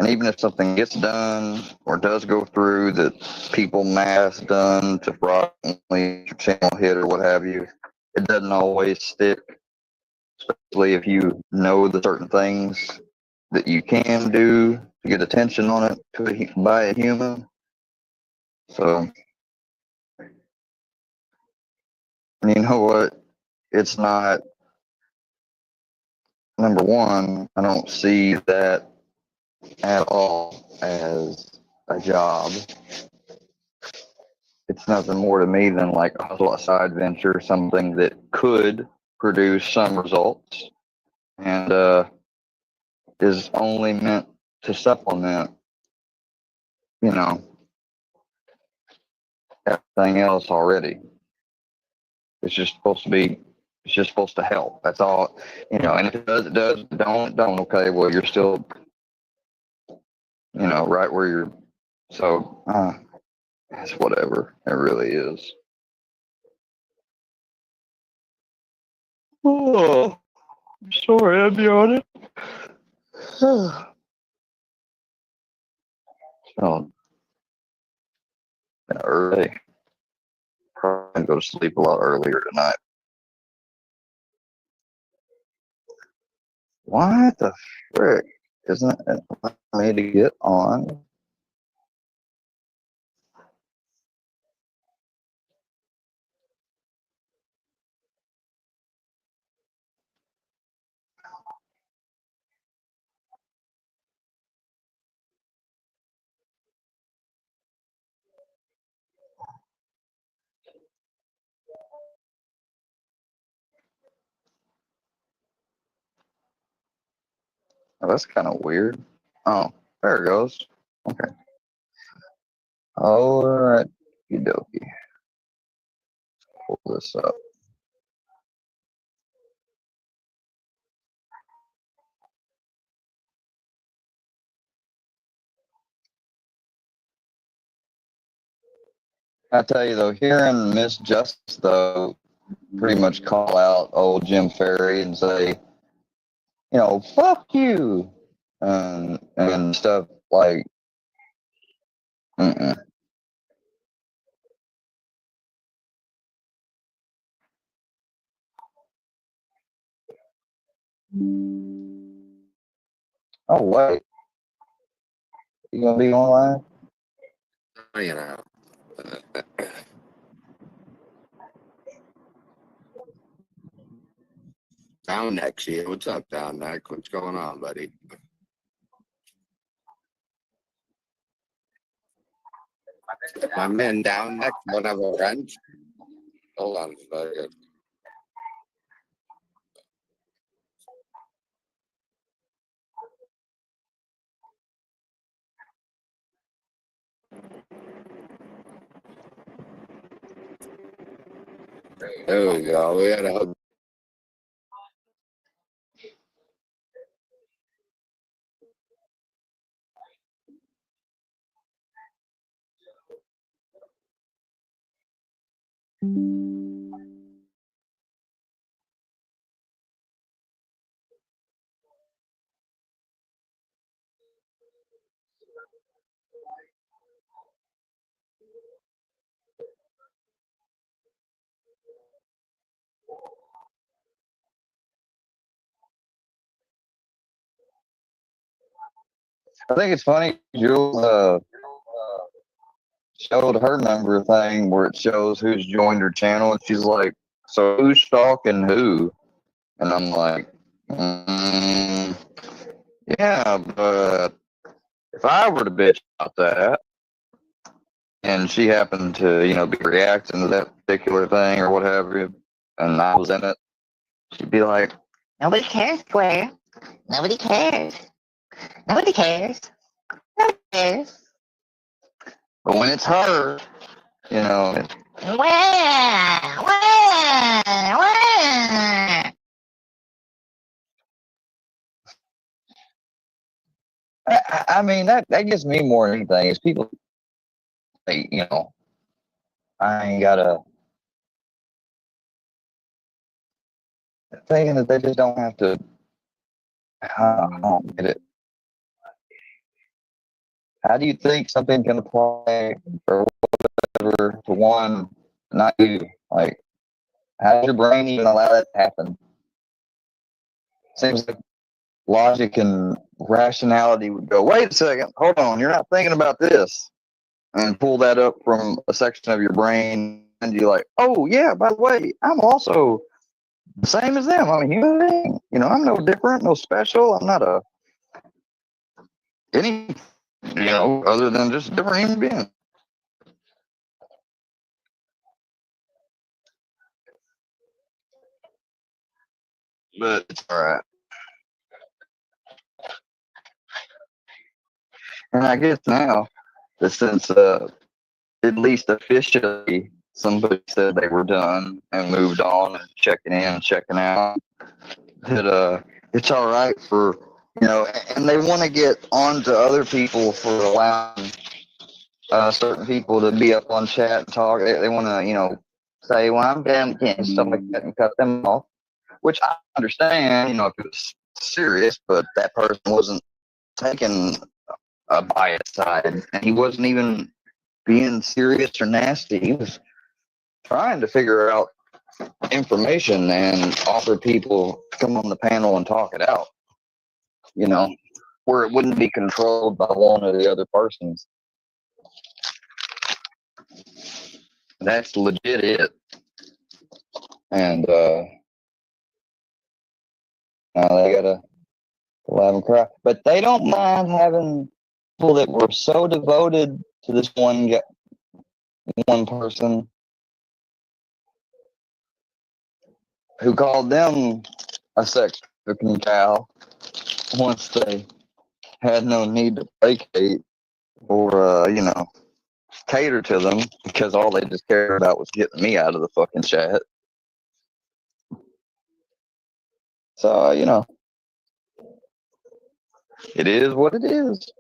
even if something gets done or does go through that people mass done to fraudulently channel hit or what have you, it doesn't always stick, especially if you know the certain things that you can do to get attention on it by a human. So, you know what? It's not, number one, I don't see that at all as a job. It's nothing more to me than like a side venture, something that could produce some results and is only meant to supplement, you know, everything else already. It's just supposed to be, it's just supposed to help. That's all, you know, and if it does, it does. If it don't, okay, well, you're still, you know, right where you're, so, it's whatever. It really is. Oh, sorry, I'm yawning. Oh, early. Probably go to sleep a lot earlier tonight. What the frick? Isn't it me to get on? Oh, that's kind of weird. Oh, there it goes. Okay. All right. Okie dokie. Pull this up. I tell you though, hearing Miss Justice though pretty much call out old Jim Ferry and say, you know, fuck you, and stuff like, mm-mm. Oh wait, you gonna be online? You know. Down neck here. What's up, down neck? What's going on, buddy? My man down neck, one of a wrench. Hold on a second. There we go. We had a hook. I think it's funny. Jules showed her number thing where it shows who's joined her channel, and she's like, "So who's stalking who?" And I'm like, "Yeah, but if I were to bitch about that, and she happened to, you know, be reacting to that particular thing or what have you, and I was in it, she'd be like, nobody cares, Square. Nobody cares. Nobody cares. Nobody cares." But when it's her, you know, it's, wah, wah, wah. I mean, that gives me more than anything is people say, you know, I ain't gotta thinking that they just don't have to. I don't get it. How do you think something can apply or whatever to one, not you? Like, how does your brain even allow that to happen? Seems like logic and rationality would go, wait a second, hold on, you're not thinking about this. And pull that up from a section of your brain, and you're like, oh, yeah, by the way, I'm also the same as them. I'm a human being. You know, I'm no different, no special. I'm not any, other than just a different human being. But it's all right. And I guess now that since at least officially somebody said they were done and moved on and checking in and checking out, that it's all right for, and they want to get on to other people for allowing certain people to be up on chat and talk. They want to, say, well, I'm damn and stuff like that and cut them off, which I understand, if it was serious, but that person wasn't taking a biased side, and he wasn't even being serious or nasty. He was trying to figure out information and offer people to come on the panel and talk it out, where it wouldn't be controlled by one or the other persons. That's legit it. And now they gotta let them cry. But they don't mind having people that were so devoted to this one person who called them a sex trafficking cow once they had no need to placate or, cater to them because all they just cared about was getting me out of the fucking chat. So, it is what it is.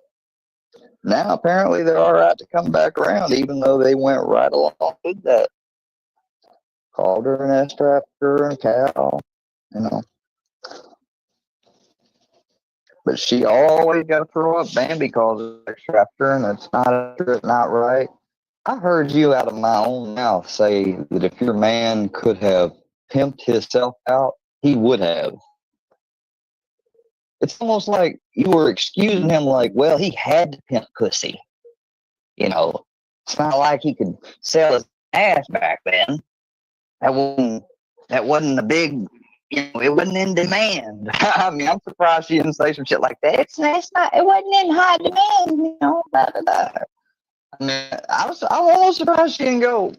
Now, apparently, they're all right to come back around, even though they went right along with that. Called her an S-trapper and a cow, But she always got to throw up Bambi calls her an S-trapper, and it's not right. I heard you out of my own mouth say that if your man could have pimped himself out, he would have. It's almost like you were excusing him like, well, he had to pimp pussy. It's not like he could sell his ass back then. That wasn't a big, it wasn't in demand. I mean, I'm surprised she didn't say some shit like that. It's not, it wasn't in high demand, blah, blah, blah. I mean, I'm almost surprised she didn't go,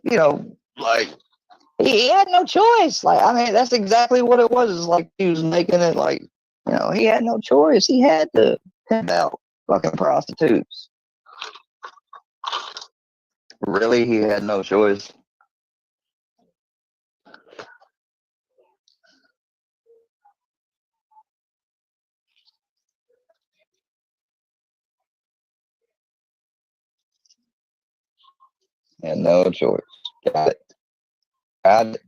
like, he had no choice. Like, I mean, that's exactly what it was. It's like he was making it like, he had no choice. He had to pimp out fucking prostitutes. Really, he had no choice. Had no choice. Got it.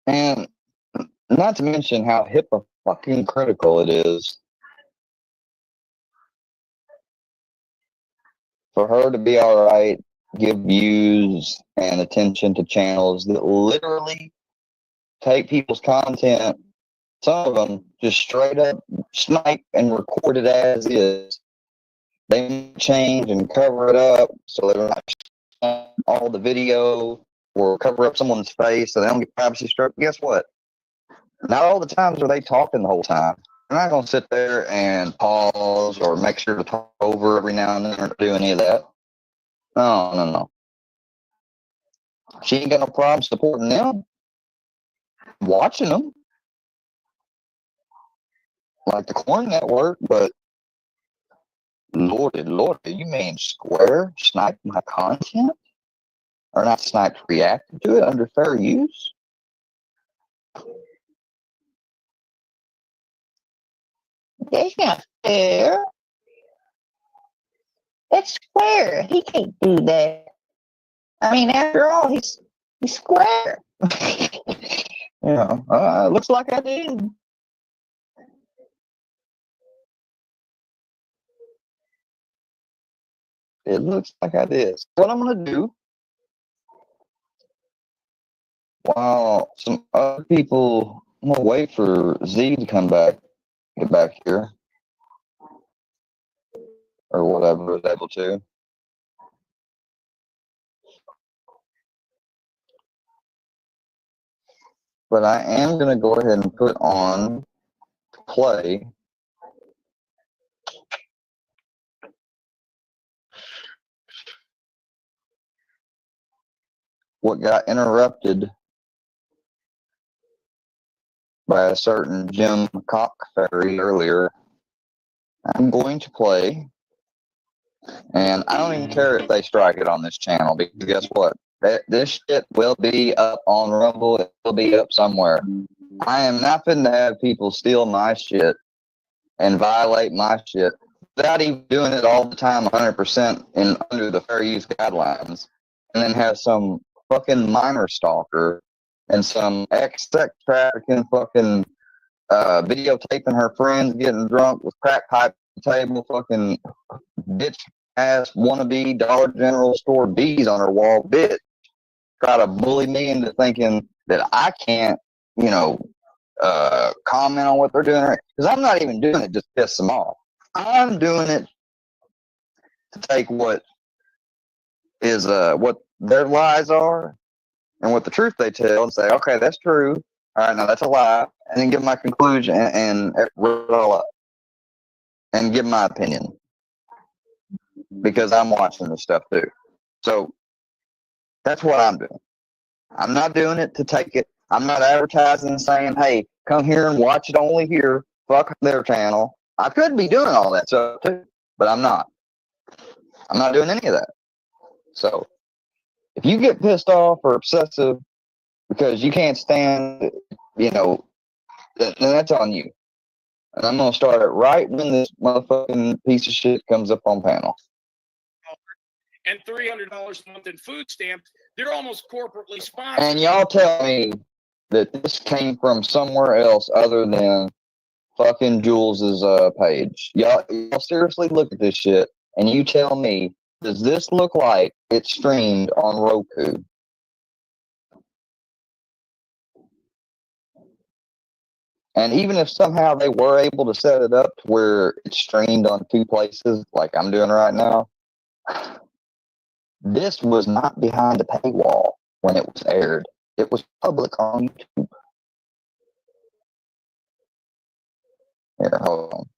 And not to mention how HIPAA fucking critical it is for her to be all right, give views and attention to channels that literally take people's content, some of them just straight up snipe and record it as is. They change and cover it up so they're not showing all the video or cover up someone's face so they don't get privacy struck. Guess what? Not all the times are they talking the whole time. They're not going to sit there and pause or make sure to talk over every now and then or do any of that. No. She ain't got no problem supporting them, watching them, like the Corn Network, but Lordy, you mean Square sniped my content? Or not sniped, reacted to it under fair use? That's not fair. That's Square. He can't do that. I mean, after all, he's Square. Looks like I did. It looks like I did. So what I'm going to do, while some other people, I'm going to wait for Z to come back, get back here, or whatever is able to. But I am going to go ahead and put on play what got interrupted by a certain Jim Cockferry earlier. I'm going to play, and I don't even care if they strike it on this channel, because guess what? This shit will be up on Rumble. It will be up somewhere. I am not going to have people steal my shit and violate my shit without even doing it all the time 100% in under the fair use guidelines, and then have some fucking minor stalker and some ex-sex trafficking fucking videotaping her friends getting drunk with crack pipe at the table, fucking bitch ass wannabe Dollar General store bees on her wall, bitch. Try to bully me into thinking that I can't, you know, comment on what they're doing, right? Because I'm not even doing it just to piss them off. I'm doing it to take what is what their lies are and what the truth they tell and say, okay, that's true. All right, now that's a lie, and then give my conclusion and rip it all up and give my opinion, because I'm watching this stuff too. So that's what I'm doing. I'm not doing it to take it. I'm not advertising and saying, hey, come here and watch it only here. Fuck their channel. I could be doing all that stuff too, but I'm not. I'm not doing any of that. So if you get pissed off or obsessive because you can't stand, you know, then that's on you. And I'm going to start it right when this motherfucking piece of shit comes up on panel. And $300 a month in food stamps, they're almost corporately sponsored. And y'all tell me that this came from somewhere else other than fucking Jules's page. Y'all seriously look at this shit and you tell me, does this look like it's streamed on Roku? And even if somehow they were able to set it up to where it's streamed on two places, like I'm doing right now, this was not behind a paywall when it was aired. It was public on YouTube. Here, hold on.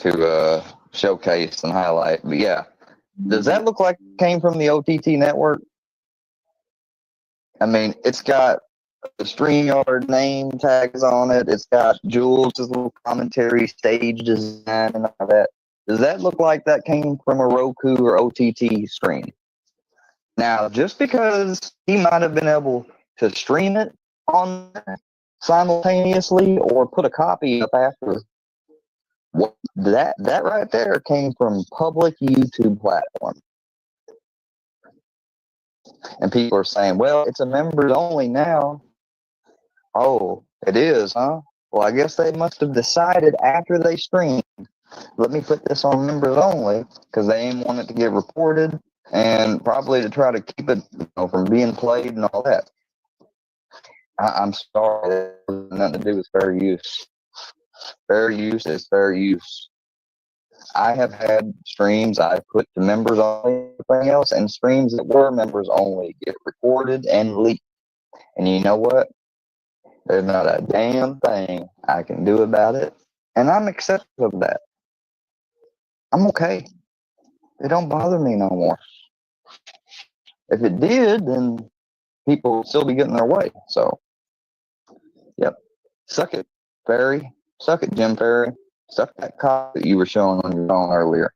to showcase and highlight. But yeah, does that look like it came from the OTT network? I mean, it's got the StreamYard name tags on it. It's got Jules' little commentary, stage design, and all that. Does that look like that came from a Roku or OTT screen? Now, just because he might have been able to stream it on simultaneously or put a copy up after, that right there came from public YouTube platform. And people are saying, well, it's a members only now. Oh, it is, huh? Well, I guess they must have decided after they streamed, let me put this on members only, because they didn't want it to get reported and probably to try to keep it from being played and all that. I'm sorry, it has nothing to do with fair use. Fair use is fair use. I have had streams I put to members only, everything else, and streams that were members only get recorded and leaked. And you know what? There's not a damn thing I can do about it. And I'm accepting of that. I'm okay. It don't bother me no more. If it did, then people would still be getting their way. So, yep. Suck it, Ferry. Suck it, Jim Ferry. Suck that cock that you were showing on your phone earlier.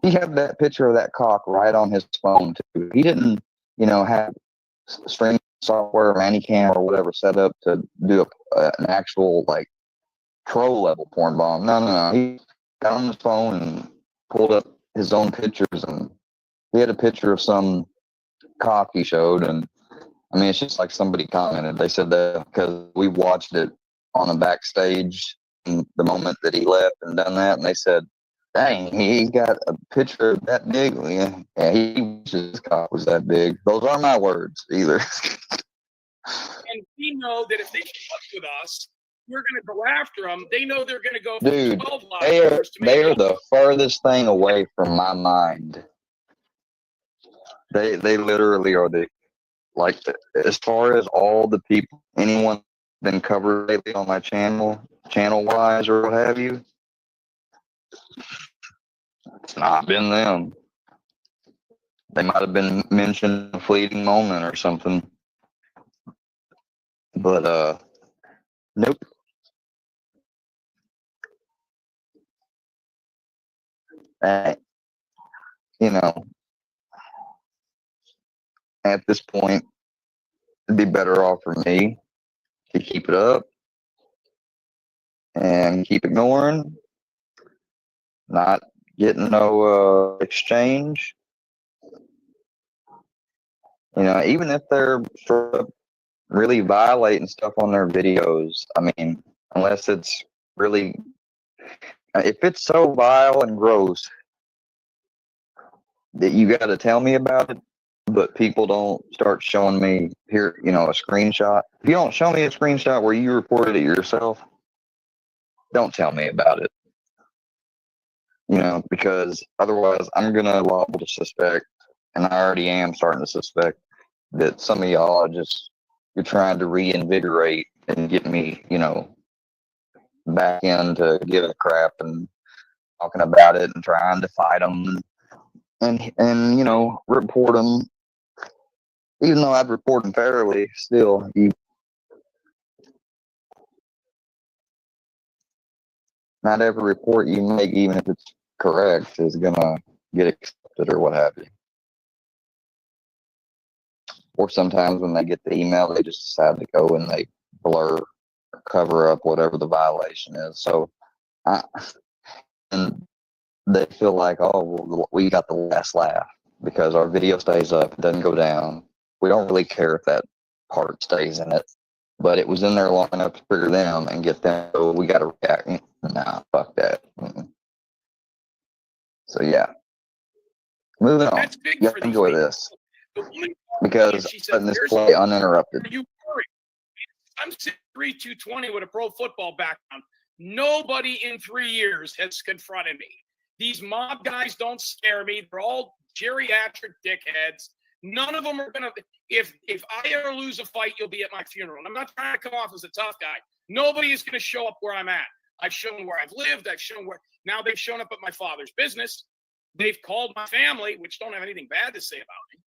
He had that picture of that cock right on his phone, too. He didn't, have streaming software, Manicam, or whatever set up to do an actual, pro level porn bomb. No. He got on his phone and pulled up his own pictures, and he had a picture of some cock he showed, and I mean, it's just like somebody commented. They said that because we watched it on a backstage in the moment that he left and done that, and they said, dang, he got a picture that big. Yeah, he wishes his cock was that big. Those aren't my words either. And we know that if they fuck with us, we're going to go after them. They know they're going to go Dude, 12 they are the furthest thing away from my mind. They literally are as far as all the people, anyone been covered lately on my channel wise or what have you, it's not been them. They might have been mentioned in a fleeting moment or something. But, nope. At this point, it'd be better off for me to keep it up and keep ignoring, not getting no exchange. Even if they're really violating stuff on their videos, I mean, unless it's really, if it's so vile and gross that you got to tell me about it, but people don't start showing me here, a screenshot. If you don't show me a screenshot where you reported it yourself, don't tell me about it. Because otherwise I'm going to liable to suspect, and I already am starting to suspect, that some of y'all you're trying to reinvigorate and get me, back into giving a crap and talking about it and trying to fight them and report them. Even though I'd report them fairly, still, not every report you make, even if it's correct, is going to get accepted or what have you. Or sometimes when they get the email, they just decide to go and they blur or cover up whatever the violation is. So, and they feel like, oh, well, we got the last laugh because our video stays up, it doesn't go down. We don't really care if that part stays in it, but it was in there long enough to trigger them and get them. So we got to react. Nah, fuck that. So yeah, moving on. That's big You for enjoy these this people. because she said, letting this play uninterrupted. Are you worried? I'm 6'3", 220 with a pro football background. Nobody in 3 years has confronted me. These mob guys don't scare me. They're all geriatric dickheads. None of them are gonna. If I ever lose a fight, you'll be at my funeral. And I'm not trying to come off as a tough guy. Nobody is gonna show up where I'm at. I've shown where I've lived. I've shown where, now they've shown up at my father's business. They've called my family, which don't have anything bad to say about me,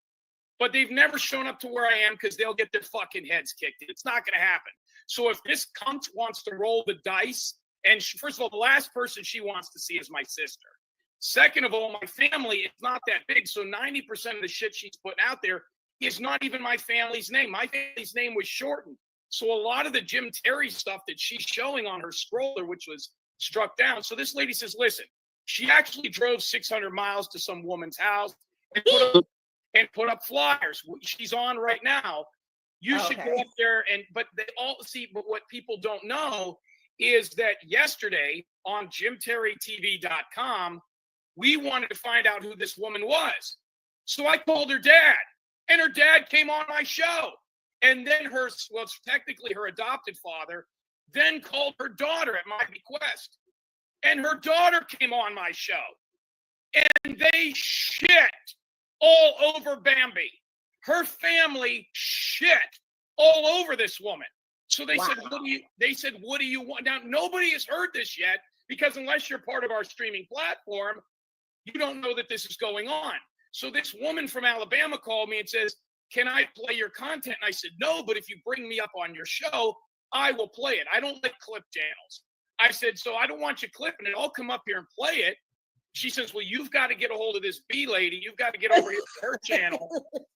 but they've never shown up to where I am because they'll get their fucking heads kicked in. It's not going to happen. So if this cunt wants to roll the dice, and first of all, the last person she wants to see is my sister. Second of all, my family is not that big. So 90% of the shit she's putting out there is not even my family's name. My family's name was shortened. So a lot of the Jim Terry stuff that she's showing on her scroller, which was struck down. So this lady says, listen, she actually drove 600 miles to some woman's house and put up flyers. She's on right now. You should go up there. But they all see, but what people don't know is that yesterday on JimTerryTV.com, we wanted to find out who this woman was. So I called her dad, and her dad came on my show. And then it's technically her adopted father, then called her daughter at my request. And her daughter came on my show. And they shit all over Bambi. Her family shit all over this woman. So they said, what do you want? Now, nobody has heard this yet, because unless you're part of our streaming platform, you don't know that this is going on. So this woman from Alabama called me and says, can I play your content? And I said, no, but if you bring me up on your show, I will play it. I don't like clip channels. I said, so I don't want you clipping it. I'll come up here and play it. She says, well, you've got to get a hold of this B lady. You've got to get over here to her channel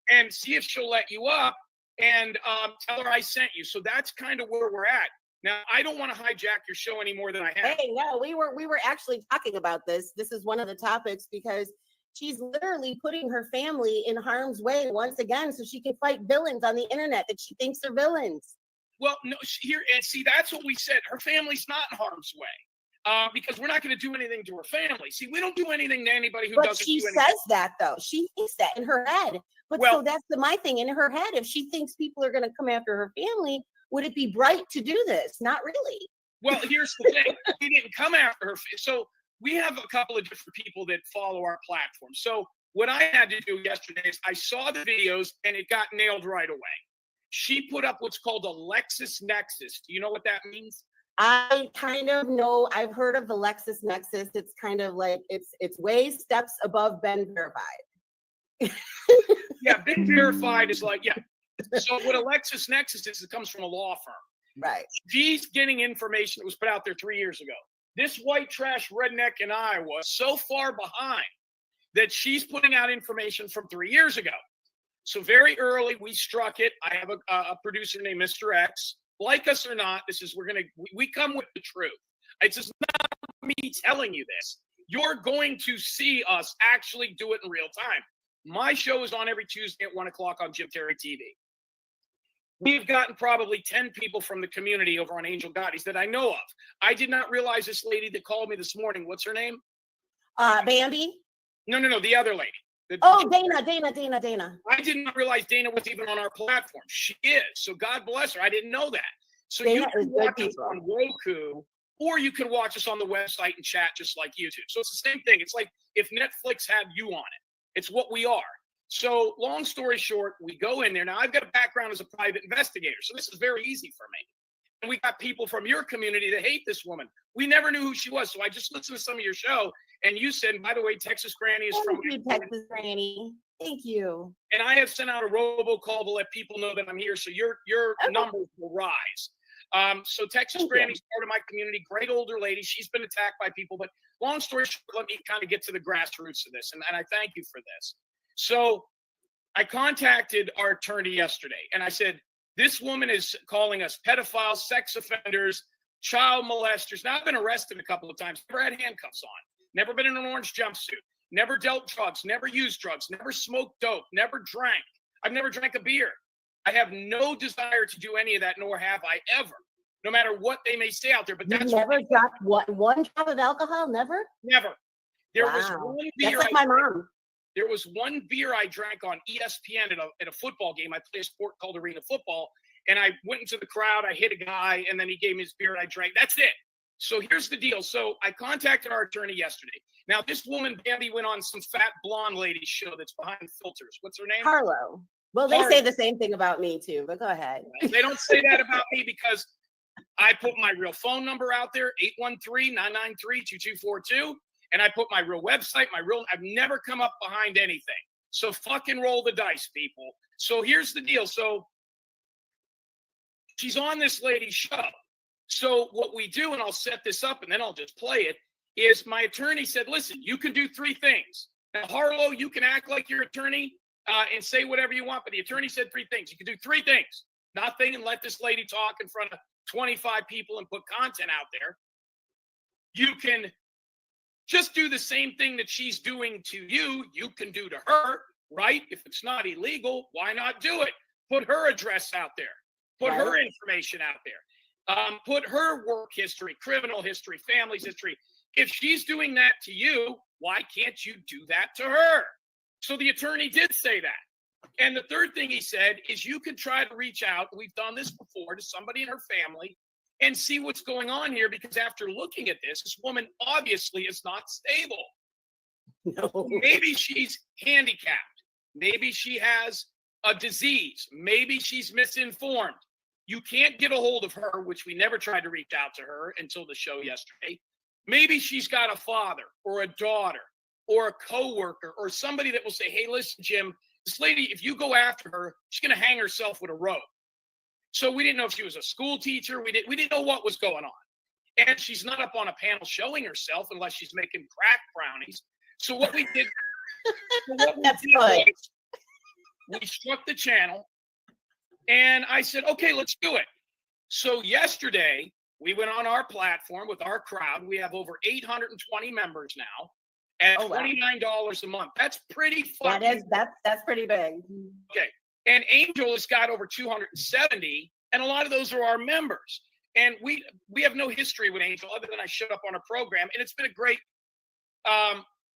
and see if she'll let you up and tell her I sent you. So that's kind of where we're at. Now, I don't want to hijack your show any more than I have. Hey, no, we were actually talking about this. This is one of the topics because she's literally putting her family in harm's way once again so she can fight villains on the internet that she thinks are villains. Well, no, here, and see, that's what we said. Her family's not in harm's way because we're not going to do anything to her family. See, we don't do anything to anybody who doesn't do anything. But she says that, though. She thinks that in her head. But so that's my thing. In her head, if she thinks people are going to come after her family, would it be bright to do this? Not really. Well, here's the thing. We didn't come after her. So we have a couple of different people that follow our platform. So what I had to do yesterday is I saw the videos and it got nailed right away. She put up what's called a LexisNexis. Do you know what that means? I kind of know. I've heard of the LexisNexis. It's kind of like it's way steps above Ben Verified. Yeah, Ben Verified is like, yeah. So what a LexisNexis is, it comes from a law firm. Right. She's getting information that was put out there 3 years ago. This white trash redneck in Iowa is so far behind that she's putting out information from 3 years ago. So very early, we struck it. I have a producer named Mr. X. Like us or not, we come with the truth. It's just not me telling you this. You're going to see us actually do it in real time. My show is on every Tuesday at 1 o'clock on Jim Terry TV. We've gotten probably 10 people from the community over on Angel Gotti's that I know of. I did not realize this lady that called me this morning. What's her name? Bambi? No, the other lady. Dana. I did not realize Dana was even on our platform. She is. So God bless her. I didn't know that. So Dana you can watch us on Roku, or you can watch us on the website and chat just like YouTube. So it's the same thing. It's like if Netflix had you on it. It's what we are. So long story short, we go in there. Now, I've got a background as a private investigator, so this is very easy for me. And we got people from your community that hate this woman. We never knew who she was, so I just listened to some of your show, and you said, by the way, Texas Granny is from... Thank you, Texas Granny. Thank you. And I have sent out a robocall to let people know that I'm here, so your numbers will rise. So Texas Granny's part of my community, great older lady. She's been attacked by people, but long story short, let me kind of get to the grassroots of this, and I thank you for this. So I contacted our attorney yesterday, and I said, this woman is calling us pedophiles, sex offenders, child molesters. Now, I've been arrested a couple of times, never had handcuffs on, never been in an orange jumpsuit, never dealt drugs, never used drugs, never smoked dope, never drank. I've never drank a beer. I have no desire to do any of that, nor have I ever, no matter what they may say out there. But that's never dropped one drop of alcohol, never? Never. There was one beer. That's like my mom. There was one beer I drank on ESPN at a football game. I play a sport called arena football, and I went into the crowd. I hit a guy, and then he gave me his beer, and I drank. That's it. So here's the deal. So I contacted our attorney yesterday. Now, this woman, Bambi, went on some fat blonde lady's show that's behind filters. What's her name? Harlow. Well, they say the same thing about me, too, but go ahead. They don't say that about me because I put my real phone number out there, 813-993-2242. And I put my real website, I've never come up behind anything. So fucking roll the dice, people. So here's the deal. So she's on this lady's show. So what we do, and I'll set this up and then I'll just play it, is my attorney said, listen, you can do 3 things. Now, Harlow, you can act like your attorney and say whatever you want, but the attorney said 3 things. You can do 3 things. Nothing, and let this lady talk in front of 25 people and put content out there. You can just do the same thing that she's doing to you, you can do to her, right? If it's not illegal, why not do it? Put her address out there. Put her information out there. Put her work history, criminal history, family's history. If she's doing that to you, why can't you do that to her? So the attorney did say that. And the third thing he said is you can try to reach out, we've done this before, to somebody in her family and see what's going on here, because after looking at this woman obviously is not stable. No. Maybe she's handicapped. Maybe she has a disease. Maybe she's misinformed. You can't get a hold of her, which we never tried to reach out to her until the show yesterday. Maybe she's got a father or a daughter or a coworker or somebody that will say, hey, listen, Jim, this lady, if you go after her, she's going to hang herself with a rope. So we didn't know if she was a school teacher. We didn't know what was going on. And she's not up on a panel showing herself unless she's making crack brownies. So what we did, was we struck the channel and I said, okay, let's do it. So yesterday we went on our platform with our crowd. We have over 820 members now at $29 a month. That's pretty fucking. That's pretty big. Okay. And Angel has got over 270, and a lot of those are our members. And we have no history with Angel other than I showed up on a program, and it's been a great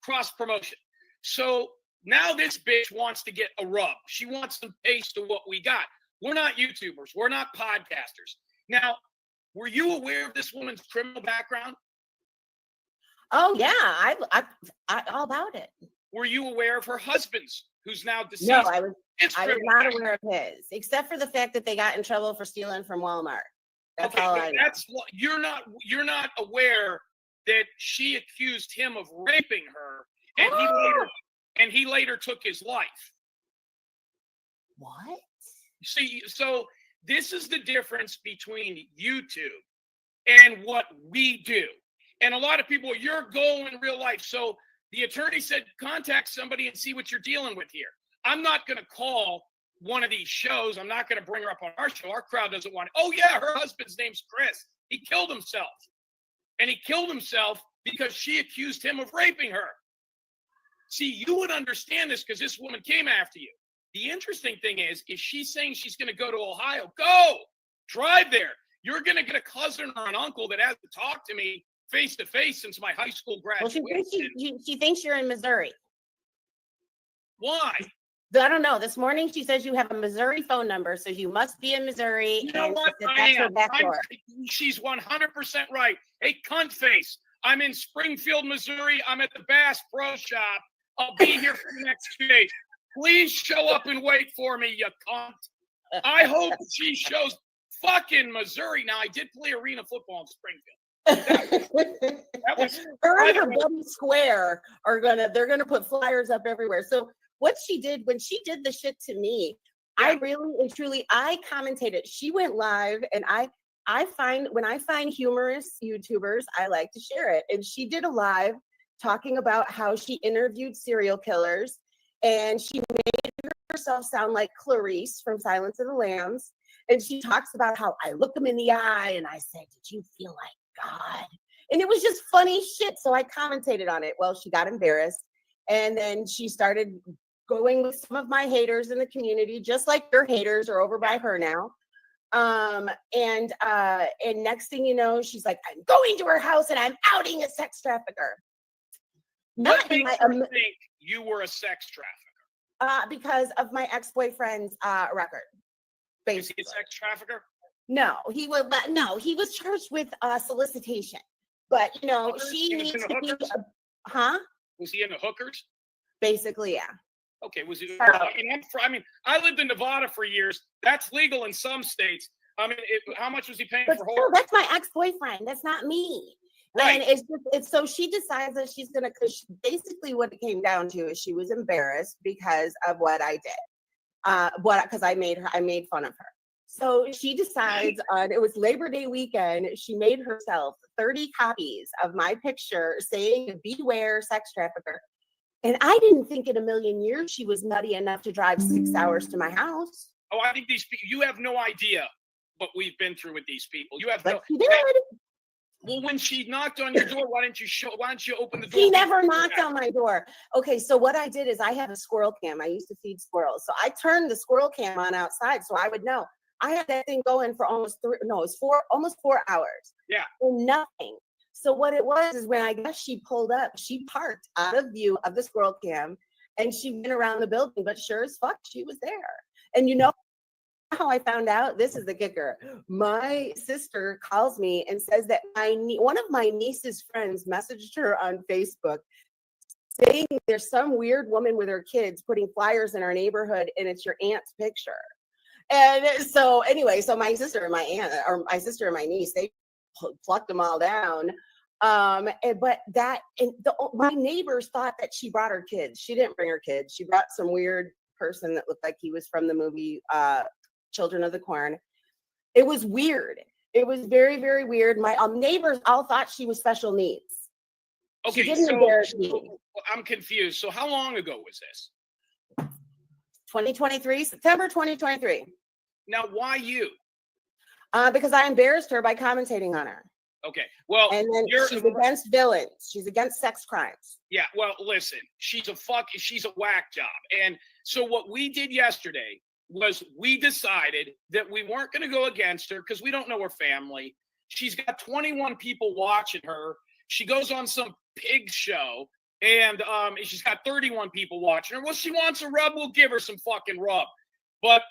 cross promotion. So now this bitch wants to get a rub. She wants some taste of what we got. We're not YouTubers. We're not podcasters. Now, were you aware of this woman's criminal background? Oh yeah, I all about it. Were you aware of her husband's, who's now deceased? No, I was not aware of his, except for the fact that they got in trouble for stealing from Walmart. That's all I know. That's what you're not aware that she accused him of raping her, and he later took his life. What? See, so this is the difference between YouTube and what we do. And a lot of people, your goal in real life. So the attorney said, contact somebody and see what you're dealing with here. I'm not going to call one of these shows. I'm not going to bring her up on our show. Our crowd doesn't want it. Oh, yeah, her husband's name's Chris. He killed himself. And he killed himself because she accused him of raping her. See, you would understand this because this woman came after you. The interesting thing is she's saying she's going to go to Ohio. Go! Drive there. You're going to get a cousin or an uncle that has to talk to me face to face since my high school graduation. Well, she thinks you're in Missouri. Why? I don't know. This morning she says you have a Missouri phone number, so you must be in Missouri. You know what? She's 100% right. Hey, cunt face. I'm in Springfield, Missouri. I'm at the Bass Pro Shop. I'll be here for the next 2 days. Please show up and wait for me, you cunt. I hope she shows fucking Missouri. Now, I did play arena football in Springfield. That was her and her buddy Square they're gonna put flyers up everywhere. So what she did when she did the shit to me, I really and truly I commentated. She went live, and when I find humorous YouTubers, I like to share it. And she did a live talking about how she interviewed serial killers, and she made herself sound like Clarice from Silence of the Lambs. And she talks about how I looked them in the eye and I said, "Did you feel like God?" And it was just funny shit. So I commentated on it. Well, she got embarrassed. And then she started going with some of my haters in the community, just like your haters are over by her now. And next thing you know, she's like, "I'm going to her house and I'm outing a sex trafficker." What makes you think you were a sex trafficker? Because of my ex-boyfriend's record. Basically. Is he a sex trafficker? No, he was charged with solicitation. But she needs to be. Was he into hookers? Basically, yeah. Okay, was he? I mean, I lived in Nevada for years. That's legal in some states. I mean, how much was he paying But for still, horror? that's my ex-boyfriend. That's not me. Right. And it's so she decides that she's gonna, because basically what it came down to is she was embarrassed because of what I did. Because I made fun of her. So she decides on, it was Labor Day weekend, she made herself 30 copies of my picture saying, "Beware sex trafficker." And I didn't think in a million years she was nutty enough to drive 6 hours to my house. Oh, I think these people, you have no idea what we've been through with these people. You have But no. she did. Well, when she knocked on your door, why didn't you open the door? She never knocked on my door. Okay, so what I did is I have a squirrel cam. I used to feed squirrels. So I turned the squirrel cam on outside so I would know. I had that thing going for almost 4 hours. Yeah. And nothing. So what it was is when I guess she pulled up, she parked out of view of the squirrel cam and she went around the building, but sure as fuck, she was there. And you know how I found out? This is the kicker. My sister calls me and says that one of my niece's friends messaged her on Facebook saying there's some weird woman with her kids putting flyers in our neighborhood and it's your aunt's picture. And so anyway, so my sister and my niece, they plucked them all down. My neighbors thought that she brought her kids. She didn't bring her kids. She brought some weird person that looked like he was from the movie Children of the Corn. It was weird. It was very, very weird. My neighbors all thought she was special needs. Okay, she didn't embarrass me. I'm confused. So how long ago was this? 2023, September 2023. Now, why you? Because I embarrassed her by commentating on her. Okay, well, and then she's against villains. She's against sex crimes. Yeah, well, listen, she's a whack job. And so what we did yesterday was we decided that we weren't going to go against her because we don't know her family. She's got 21 people watching her. She goes on some pig show, and she's got 31 people watching her. Well, she wants a rub, we'll give her some fucking rub. But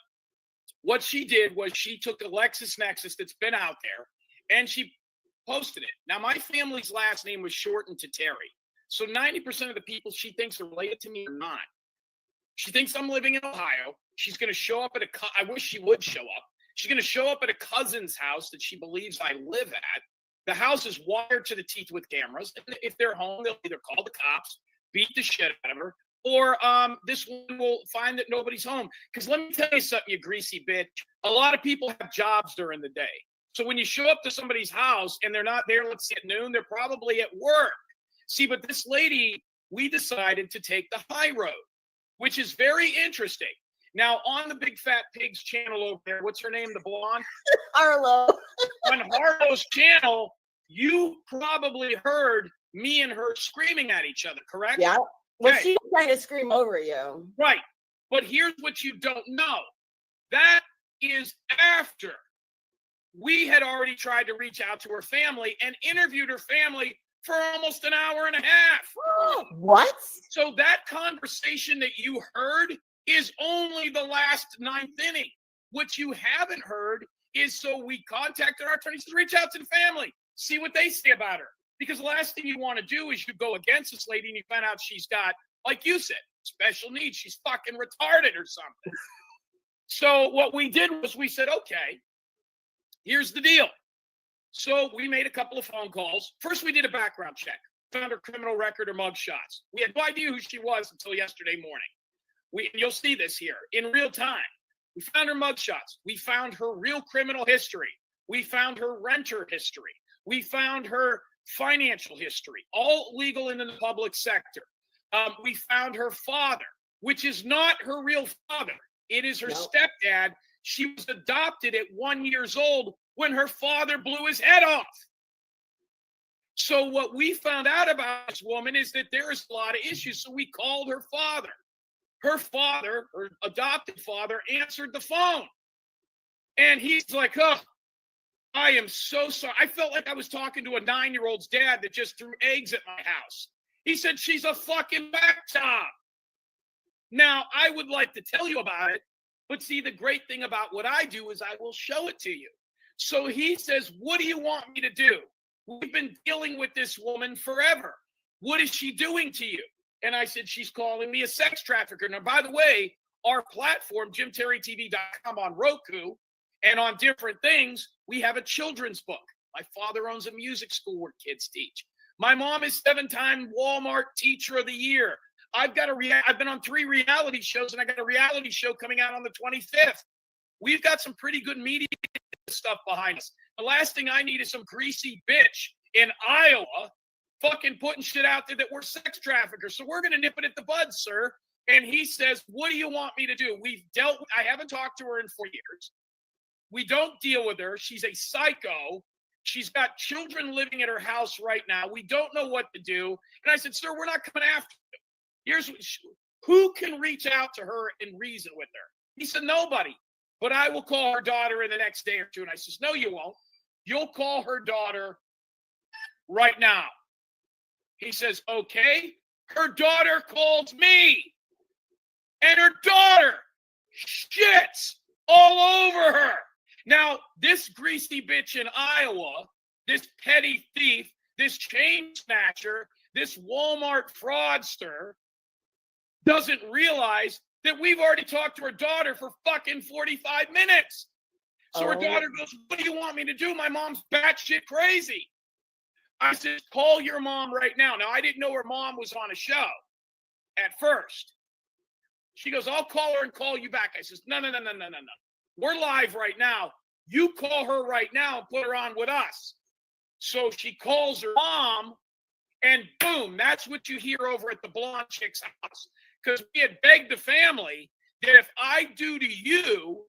what she did was she took a LexisNexis that's been out there, and she posted it. Now, my family's last name was shortened to Terry. So 90% of the people she thinks are related to me are not. She thinks I'm living in Ohio. She's going to show up at I wish she would show up. She's going to show up at a cousin's house that she believes I live at. The house is wired to the teeth with cameras. And if they're home, they'll either call the cops, beat the shit out of her, or this one will find that nobody's home. Because let me tell you something, you greasy bitch. A lot of people have jobs during the day. So when you show up to somebody's house and they're not there, let's say at noon, they're probably at work. See, but this lady, we decided to take the high road, which is very interesting. Now, on the Big Fat Pigs channel over there, what's her name, the blonde? Harlow. On Harlow's channel, you probably heard me and her screaming at each other, correct? Yeah. Well, she's trying to scream over you. Right. But here's what you don't know. That is after we had already tried to reach out to her family and interviewed her family for almost an hour and a half. What? So that conversation that you heard is only the last ninth inning. What you haven't heard is, so we contacted our attorneys to reach out to the family, see what they say about her. Because the last thing you want to do is you go against this lady and you find out she's got, like you said, special needs. She's fucking retarded or something. So what we did was we said, okay, here's the deal. So we made a couple of phone calls. First, we did a background check, found her criminal record or mug shots. We had no idea who she was until yesterday morning. You'll see this here in real time. We found her mug shots. We found her real criminal history. We found her renter history. We found her financial history, all legal and in the public sector. We found her father, which is not her real father. It is her stepdad. She was adopted at 1 year old when her father blew his head off. So what we found out about this woman is that there is a lot of issues. So we called her father. Her father, her adopted father, answered the phone. And he's like, oh, I am so sorry. I felt like I was talking to a 9-year-old's dad that just threw eggs at my house. He said, she's a fucking whack job. Now, I would like to tell you about it, but see, the great thing about what I do is I will show it to you. So he says, what do you want me to do? We've been dealing with this woman forever. What is she doing to you? And I said, she's calling me a sex trafficker. Now, by the way, our platform, JimTerryTV.com on Roku And on different things, we have a children's book. My father owns a music school where kids teach. My mom is 7-time Walmart Teacher of the Year. I've been on 3 reality shows, and I got a reality show coming out on the 25th. We've got some pretty good media stuff behind us. The last thing I need is some greasy bitch in Iowa fucking putting shit out there that we're sex traffickers. So we're going to nip it at the bud, sir. And he says, what do you want me to do? I haven't talked to her in 4 years. We don't deal with her. She's a psycho. She's got children living at her house right now. We don't know what to do. And I said, sir, we're not coming after you. Who can reach out to her and reason with her? He said, nobody. But I will call her daughter in the next day or two. And I says, no, you won't. You'll call her daughter right now. He says, okay. Her daughter calls me. And her daughter shits all over her. Now, this greasy bitch in Iowa, this petty thief, this chain snatcher, this Walmart fraudster doesn't realize that we've already talked to her daughter for fucking 45 minutes. So her daughter goes, what do you want me to do? My mom's batshit crazy. I said, call your mom right now. Now, I didn't know her mom was on a show at first. She goes, I'll call her and call you back. I says, no. We're live right now. You call her right now and put her on with us. So she calls her mom, and boom, that's what you hear over at the blonde chick's house. Because we had begged the family that if I do to you,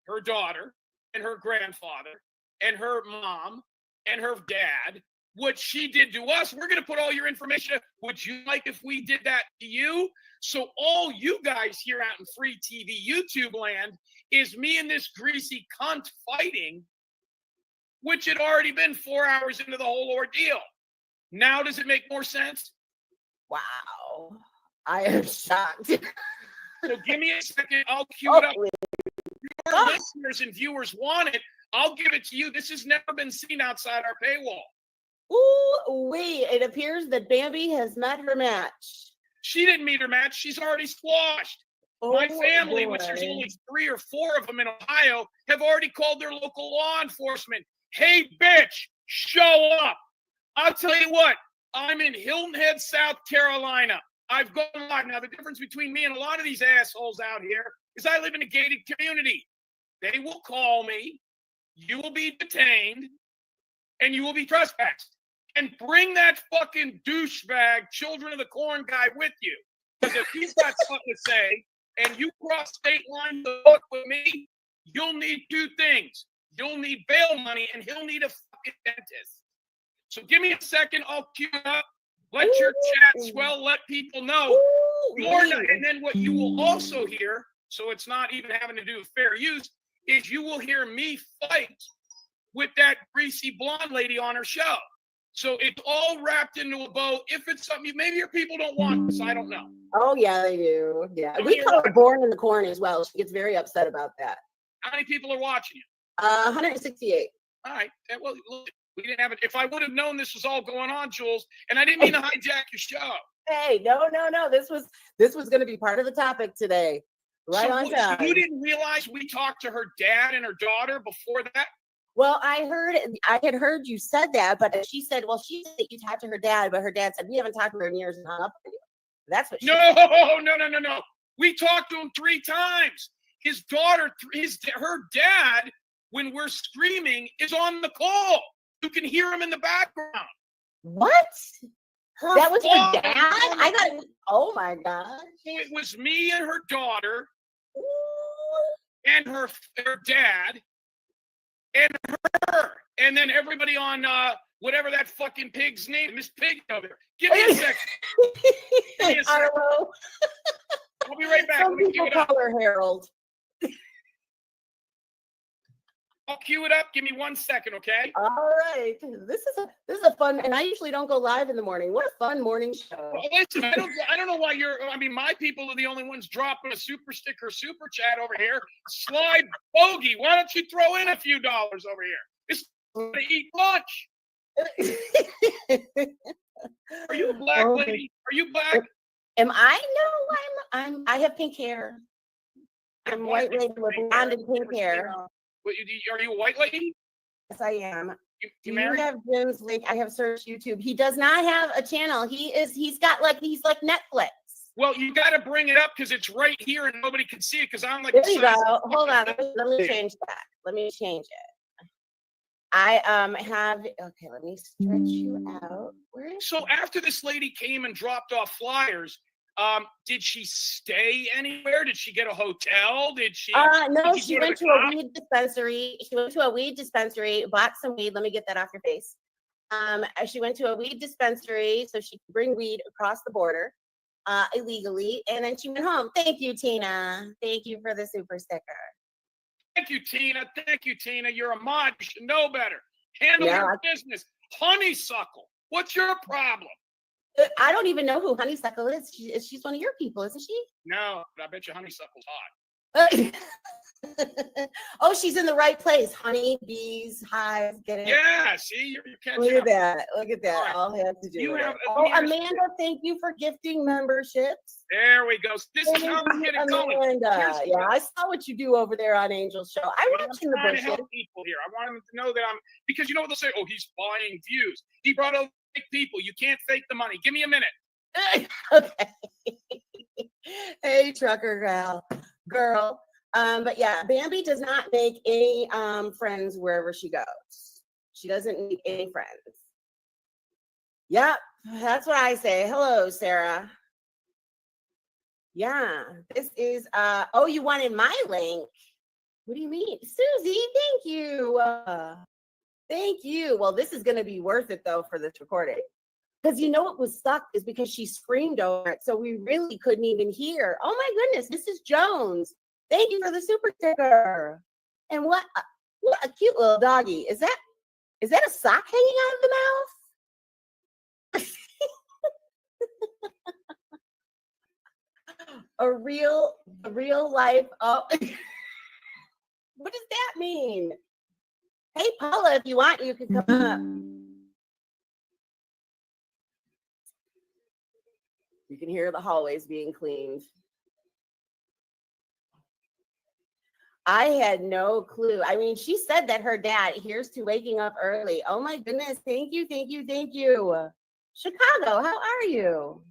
her daughter and her grandfather and her mom and her dad, what she did to us, we're going to put all your information. Would you like if we did that to you? So all you guys here out in free TV YouTube land is me and this greasy cunt fighting, which had already been 4 hours into the whole ordeal. Now does it make more sense? Wow. I am shocked. So give me a second. I'll cue it up. Your listeners and viewers want it. I'll give it to you. This has never been seen outside our paywall. Ooh, wait. It appears that Bambi has met her match. She didn't meet her match. She's already squashed. My family, which there's only 3 or 4 of them in Ohio, have already called their local law enforcement. Hey, bitch, show up. I'll tell you what, I'm in Hilton Head, South Carolina. I've gone live. Now, the difference between me and a lot of these assholes out here is I live in a gated community. They will call me, you will be detained, and you will be trespassed. And bring that fucking douchebag, Children of the Corn guy with you. Because if he's got something to say, and you cross state lines to fuck with me, you'll need 2 things. You'll need bail money, and he'll need a fucking dentist. So give me a second. I'll cue it up. Let your chat swell. Let people know. And then what you will also hear, so it's not even having to do with fair use, is you will hear me fight with that greasy blonde lady on her show. So it's all wrapped into a bow. If it's something, maybe your people don't want this. I don't know. Oh, yeah, they do. Yeah. We call her Born in the Corn as well. She gets very upset about that. How many people are watching you? 168. All right. Well, look, we didn't have it. If I would have known this was all going on, Jules, and I didn't mean to hijack your show. Hey, no. This was going to be part of the topic today. Right on time. So you didn't realize we talked to her dad and her daughter before that? Well, I had heard you said that, but she said that you talked to her dad, but her dad said we haven't talked to her in years and hung up with you. That's what she said. No. We talked to him 3 times. His daughter, her dad, when we're screaming, is on the call. You can hear him in the background. What? That was her dad? I got it. Oh my God. So it was me and her daughter. Ooh. And her dad. And her, and then everybody on whatever that fucking pig's name, Miss Pig over there. Give me a second. Arlo. I'll be right back. Some people call her Harold. I'll cue it up. Give me 1 second, okay? All right. This is a fun, and I usually don't go live in the morning. What a fun morning show. Well, listen, I don't know why my people are the only ones dropping a super sticker, super chat over here. Slide bogey. Why don't you throw in a few dollars over here? It's to eat lunch. Are you a black lady? Are you black? Am I? No, I have pink hair. I'm white lady with blonde and pink hair. Are you a white lady? Yes, I am. You Do married? you have Jim's link? I have searched YouTube. He does not have a channel. He's like Netflix. Well, you got to bring it up because it's right here and nobody can see it because I'm like. There you go. Hold on. Let me change that. Let me change it. I have. Okay, let me stretch you out. So after this lady came and dropped off flyers, did she stay anywhere? Did she get a hotel? Did she? No, she went to a weed dispensary. She went to a weed dispensary, bought some weed. Let me get that off your face. She went to a weed dispensary so she could bring weed across the border illegally, and then she went home. Thank you, Tina. Thank you for the super sticker. Thank you, Tina. Thank you, Tina. You're a mod. You should know better. Handle your business. Honeysuckle. What's your problem? I don't even know who Honeysuckle is. She's one of your people, isn't she? No, but I bet you Honeysuckle's hot. Oh, she's in the right place. Honey, bees, hives, get it? Yeah, see, you're catching Look up. at that. Look at that. Right. All have to do You with have it. Oh, Amanda, thank you for gifting memberships. There we go. This is how we get it going. Amanda, yeah, I saw what you do over there on Angel's show. I'm watching the trying to bushes. help people here. I want them to know that because you know what they'll say? Oh, he's buying views. He brought over fake people. You can't fake the money. Give me a minute. Okay. Hey, trucker girl. But yeah, Bambi does not make any friends wherever she goes. She doesn't make any friends. Yep, that's what I say. Hello, Sarah. Yeah, this is oh, you wanted my link. What do you mean? Susie, thank you. Thank you. Well, this is gonna be worth it though for this recording. Because you know what was sucked is because she screamed over it, so we really couldn't even hear. Oh my goodness, Mrs. Jones. Thank you for the super sticker. And what a cute little doggy. Is that a sock hanging out of the mouth? a real life. Oh, what does that mean? Hey, Paula, if you want, you can come up. You can hear the hallways being cleaned. I had no clue. I mean, she said that her dad, here's to waking up early. Oh my goodness. Thank you. Thank you. Thank you. Chicago, how are you?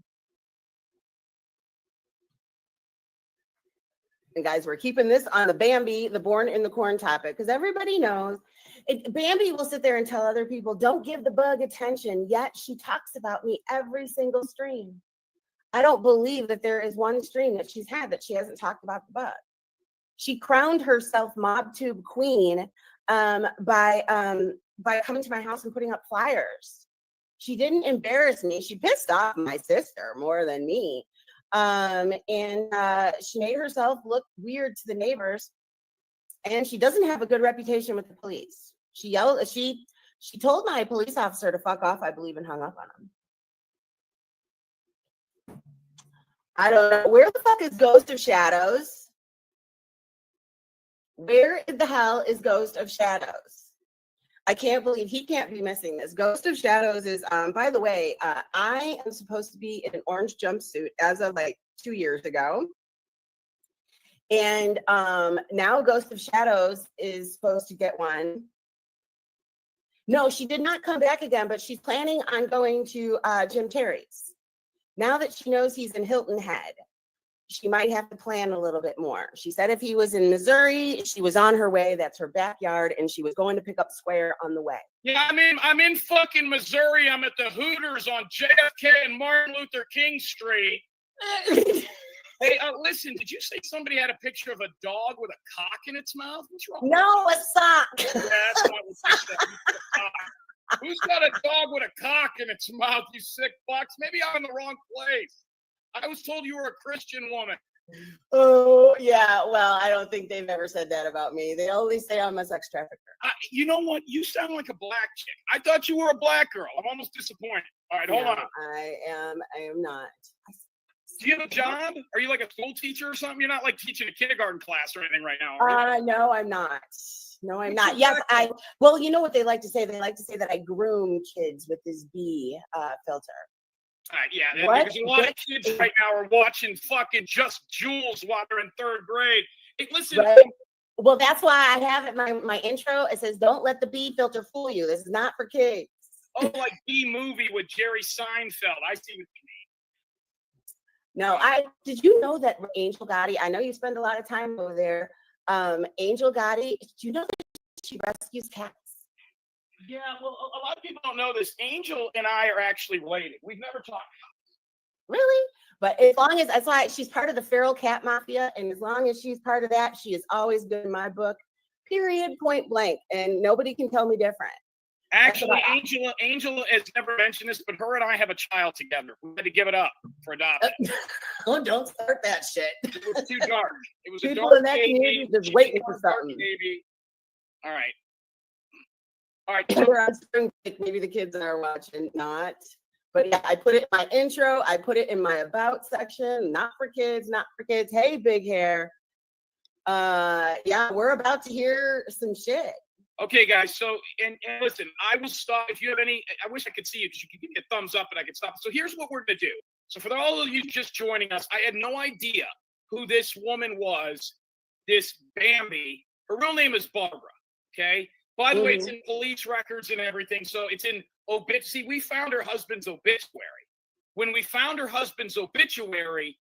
And guys, we're keeping this on the Bambi, the born in the corn topic, because everybody knows Bambi will sit there and tell other people, don't give the bug attention. Yet she talks about me every single stream. I don't believe that there is one stream that she's had that she hasn't talked about the bug. She crowned herself MobTube queen by coming to my house and putting up flyers. She didn't embarrass me. She pissed off my sister more than me. And she made herself look weird to the neighbors. And she doesn't have a good reputation with the police. She told my police officer to fuck off, I believe, and hung up on him. I don't know. Where the fuck is Ghost of Shadows? Where the hell is Ghost of Shadows? I can't believe he can't be missing this. Ghost of Shadows is, by the way, I am supposed to be in an orange jumpsuit as of like 2 years ago. And now Ghost of Shadows is supposed to get one. No, she did not come back again, but she's planning on going to Jim Terry's. Now that she knows he's in Hilton Head, she might have to plan a little bit more. She said if he was in Missouri, she was on her way. That's her backyard, and she was going to pick up Square on the way. Yeah, I'm in fucking Missouri. I'm at the Hooters on JFK and Martin Luther King Street. Hey, listen, did you say somebody had a picture of a dog with a cock in its mouth? What's wrong? No, a sock. Yeah, that's not what you said. Who's got a dog with a cock in its mouth, you sick fucks? Maybe I'm in the wrong place. I was told you were a Christian woman. Oh, yeah. Well, I don't think they've ever said that about me. They only say I'm a sex trafficker. You know what? You sound like a black chick. I thought you were a black girl. I'm almost disappointed. All right, hold on. I am not. Do you have a job? Are you like a school teacher or something? You're not like teaching a kindergarten class or anything right now, are you? No, I'm not. No, I'm not. Yes, well, you know what they like to say? They like to say that I groom kids with this bee filter. Yeah, because a lot of kids right now are watching fucking Just Jules while they're in third grade. Hey, listen, right? Well, that's why I have it. My intro. It says, "Don't let the B filter fool you. This is not for kids." Oh, like B movie with Jerry Seinfeld. I see what you mean. No, did you know that Angel Gotti? I know you spend a lot of time over there. Angel Gotti. Do you know that she rescues cats? Yeah, well, a lot of people don't know this. Angel and I are actually related. We've never talked about this. Really? But as long as that's why she's part of the feral cat mafia, and as long as she's part of that, she has always been in my book. Period. Point blank. And nobody can tell me different. Actually, Angela has never mentioned this, but her and I have a child together. We had to give it up for adoption. Oh, don't start that shit. It was too dark. It was People a dark in that baby. community just waiting for something. Baby. All right. All right. We're on spring break. Maybe the kids are watching, not. But yeah, I put it in my intro. I put it in my about section. Not for kids, not for kids. Hey, big hair. Yeah, we're about to hear some shit. Okay, guys. So, and listen, I will stop. If you have any, I wish I could see you because you could give me a thumbs up and I could stop. So here's what we're going to do. So for all of you just joining us, I had no idea who this woman was, this Bambi. Her real name is Barbara, okay? By the way, it's in police records and everything. So it's in obituary. See, we found her husband's obituary. When we found her husband's obituary,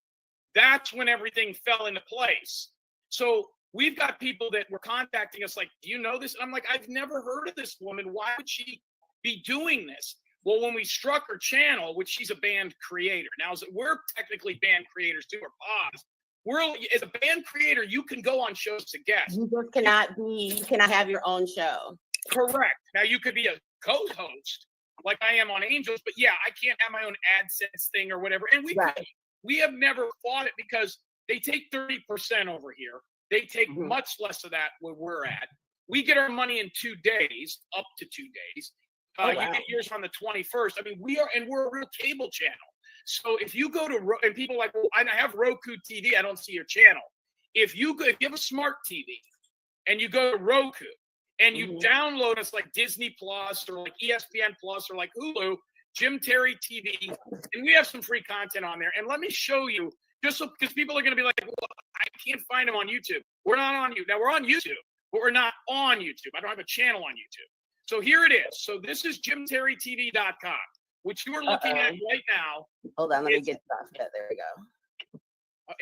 that's when everything fell into place. So we've got people that were contacting us like, do you know this? And I'm like, I've never heard of this woman. Why would she be doing this? Well, when we struck her channel, which she's a band creator. Now, we're technically band creators too, or pause. As a band creator, you can go on shows to guest. You just you cannot have your own show. Correct. Now, you could be a co-host like I am on Angels, but yeah, I can't have my own AdSense thing or whatever. And we have never fought it because they take 30% over here. They take much less of that where we're at. We get our money in 2 days, up to 2 days. You get yours on the 21st. I mean, we're a real cable channel. So if you go to, and people are like, well, I have Roku TV, I don't see your channel. If you have a smart TV and you go to Roku and you download us like Disney Plus or like ESPN Plus or like Hulu, Jim Terry TV, and we have some free content on there. And let me show you, just so, because people are going to be like, well, I can't find them on YouTube. We're not on YouTube. Now we're on YouTube, but we're not on YouTube. I don't have a channel on YouTube. So here it is. So this is JimTerryTV.com, which you are looking at right now. Hold on, let me get stuff. Yeah, there we go.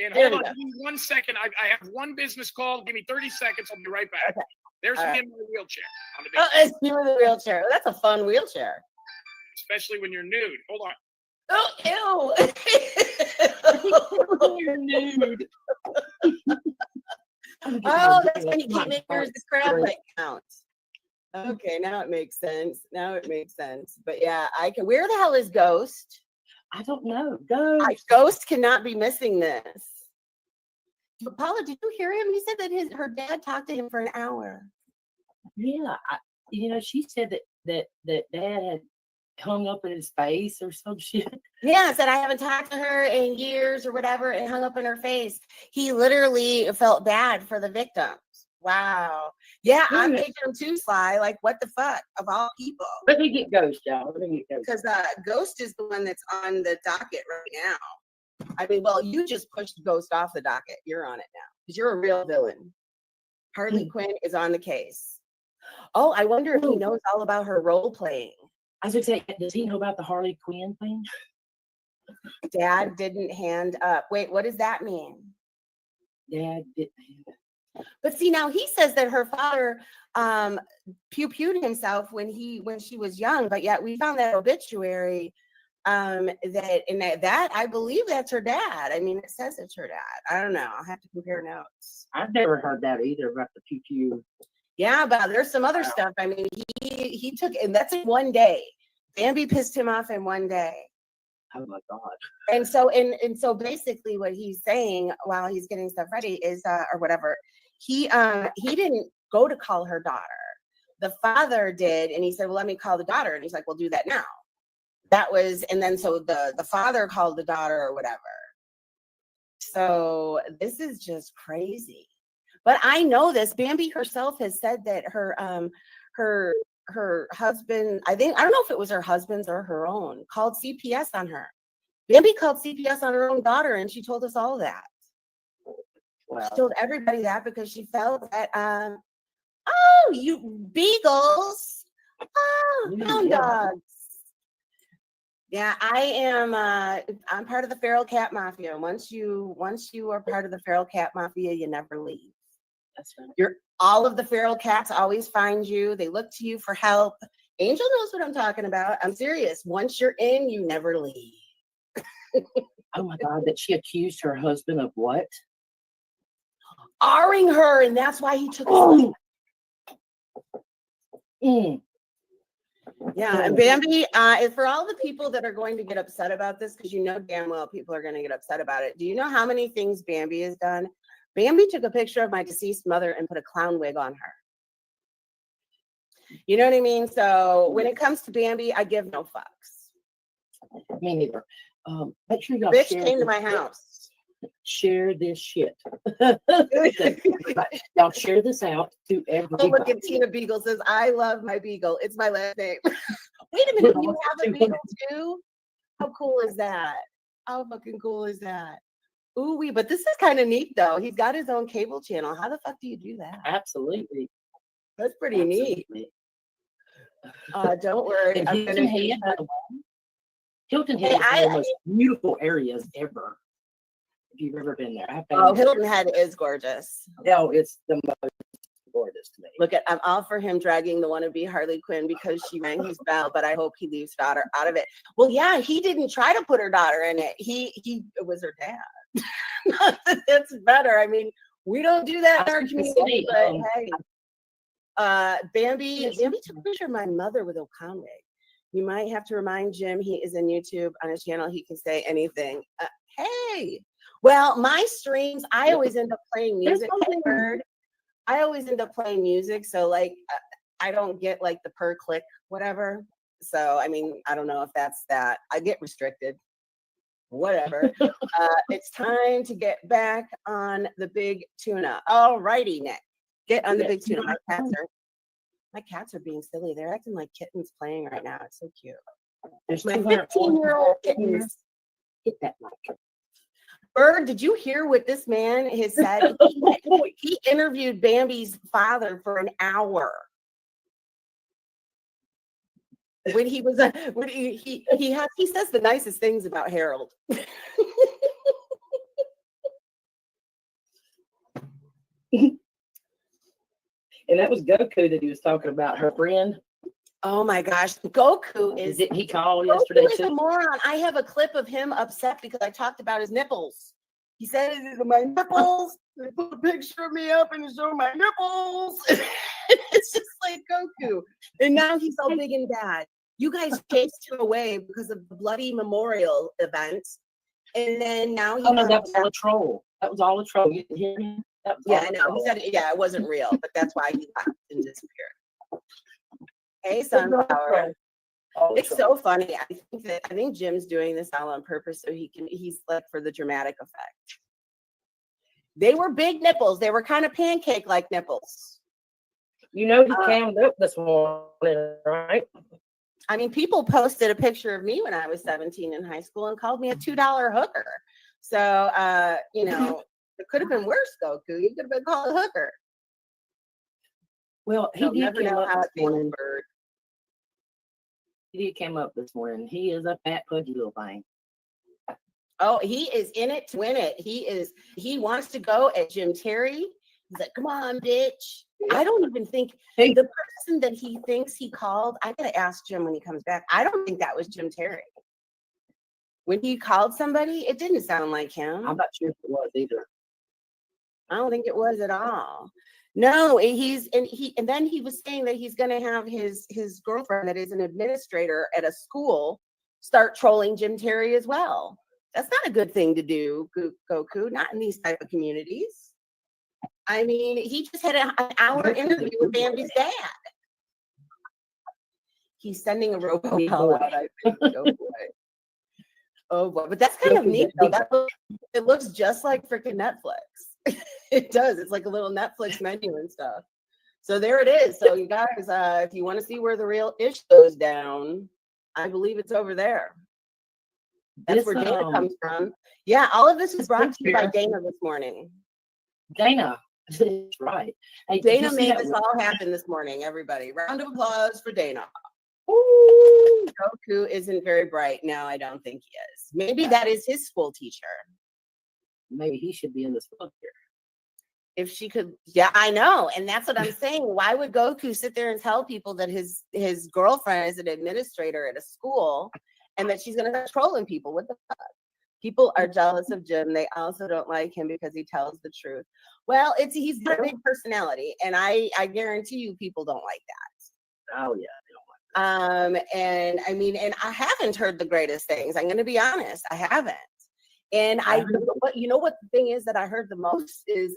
And hold on, give me 1 second. I have one business call. Give me 30 seconds. I'll be right back. Okay. There's me in my wheelchair. It's you in the wheelchair. That's a fun wheelchair. Especially when you're nude. Hold on. Oh, ew. You're nude. Oh, that's when you can't make yours the crab leg count. Okay, now it makes sense. But yeah, I can. Where the hell is Ghost? I don't know. Ghost cannot be missing this. But Paula, did you hear him? He said that her dad talked to him for an hour. Yeah, she said that dad had hung up in his face or some shit. Yeah, said I haven't talked to her in years or whatever, and hung up in her face. He literally felt bad for the victims. Wow. Yeah, I'm making him too, Sly. Like, what the fuck, of all people? Let me get Ghost, y'all. Because Ghost is the one that's on the docket right now. I mean, well, you just pushed Ghost off the docket. You're on it now because you're a real villain. Harley Quinn is on the case. Oh, I wonder if he knows all about her role playing. I was going to say, does he know about the Harley Quinn thing? Dad didn't hand up. Wait, what does that mean? Dad didn't hand up. But see, now he says that her father pew-pewed himself when she was young, but yet we found that obituary that I believe that's her dad. I mean, it says it's her dad. I don't know. I'll have to compare notes. I've never heard that either about the pew-pew. Yeah, but there's some other stuff. I mean, he took, and that's in one day. Bambi pissed him off in one day. Oh my God. And so basically what he's saying while he's getting stuff ready is or whatever, he didn't go to call her daughter. The father did, and he said, well, let me call the daughter. And he's like, well, do that now. And then so the father called the daughter or whatever. So this is just crazy. But I know this. Bambi herself has said that her husband, I don't know if it was her husband's or her own, called CPS on her. Bambi called CPS on her own daughter, and she told us all that. She told everybody that because she felt that, oh, you beagles, oh, hound dogs. Yeah, I am. I'm part of the feral cat mafia. Once you are part of the feral cat mafia, you never leave. That's right. All of the feral cats always find you. They look to you for help. Angel knows what I'm talking about. I'm serious. Once you're in, you never leave. Oh my God, that she accused her husband of what? R-ing her, and that's why he took his life. Yeah, and Bambi, for all the people that are going to get upset about this, because you know damn well people are going to get upset about it. Do you know how many things Bambi has done? Bambi took a picture of my deceased mother and put a clown wig on her. You know what I mean? So when it comes to Bambi, I give no fucks. Me neither. Make sure y'all Bitch came to my house. Share this shit. Y'all share this out to everybody. Oh, look at Tina Beagle says, I love my beagle. It's my last name. Wait a minute, you have a beagle too? How cool is that? How fucking cool is that? Ooh wee, but this is kind of neat though. He's got his own cable channel. How the fuck do you do that? Absolutely. That's pretty neat. Don't worry. Hilton Head, by the way. Hilton Head is one of the most beautiful areas ever. If you've ever been there. Hilton Head is gorgeous. No, it's the most gorgeous to me. Look at, I'm all for him dragging the wannabe Harley Quinn because she rang his bell, but I hope he leaves daughter out of it. Well, yeah, he didn't try to put her daughter in it. It was her dad. It's better. I mean, we don't do that in our community, but hey. Bambi took a picture of my mother with a clown wig. You might have to remind Jim he is in YouTube on his channel. He can say anything. Hey, well, my streams, I always end up playing music. I always end up playing music. So like, I don't get like the per click, whatever. So, I mean, I don't know if that's that. I get restricted. Whatever. It's time to get back on the big tuna. All righty, Nick. Get on the big tuna. My cats are being silly. They're acting like kittens playing right now. It's so cute. There's my 15-year-old kittens. Hit that mic. Bird, did you hear what this man has said? He interviewed Bambi's father for an hour. When he was he says the nicest things about Harold. And that was Goku that he was talking about, her friend. Oh my gosh, Goku is. He called yesterday too? A moron. I have a clip of him upset because I talked about his nipples. He said, "My nipples." They put a picture of me up and show my nipples. It's just like Goku, and now he's all big and bad. You guys chased him away because of the bloody memorial event, and then now no, that was all a troll. That was all a troll. You didn't hear me? Yeah, I know. He said, yeah, it wasn't real, but that's why he left and disappeared. Hey, Sunflower. It's so funny. I think Jim's doing this all on purpose so he's like for the dramatic effect. They were big nipples. They were kind of pancake-like nipples. You know, he cammed up this morning, right? I mean, people posted a picture of me when I was 17 in high school and called me a $2 hooker. So, you know, it could have been worse, Goku. You could have been called a hooker. Well, he did come up this morning. Bird. He did come up this morning. He is a fat, pudgy little thing. Oh, he is in it to win it. He wants to go at Jim Terry. He's like, come on, bitch. I don't even think the person that he thinks he called, I gotta ask Jim when he comes back. I don't think that was Jim Terry. When he called somebody, it didn't sound like him. I'm not sure if it was either. I don't think it was at all. No, and then he was saying that he's going to have his girlfriend that is an administrator at a school start trolling Jim Terry as well. That's not a good thing to do, Goku, not in these type of communities. I mean, he just had an hour interview with Bambi's dad. He's sending a robocall out, I think. Oh boy. Oh boy, but that's kind of neat. It looks just like freaking Netflix. It does. It's like a little Netflix menu and stuff. So there it is. So you guys, if you want to see where the real ish goes down, I believe it's over there. That's where Dana comes from. Yeah, all of this was brought to you by Dana this morning. Dana. That's right. Hey, Dana made this all happen this morning, everybody. Round of applause for Dana. Ooh, Goku isn't very bright. No, I don't think he is. Maybe that is his school teacher. Maybe he should be in this book here. If she could, yeah, I know. And that's what I'm saying. Why would Goku sit there and tell people that his girlfriend is an administrator at a school and that she's going to start trolling people? What the fuck? People are jealous of Jim. They also don't like him because he tells the truth. Well, he's got a big personality, and I guarantee you people don't like that. Oh, yeah. They don't like that. And I mean, and I haven't heard the greatest things. I'm going to be honest. I haven't. And what the thing is that I heard the most is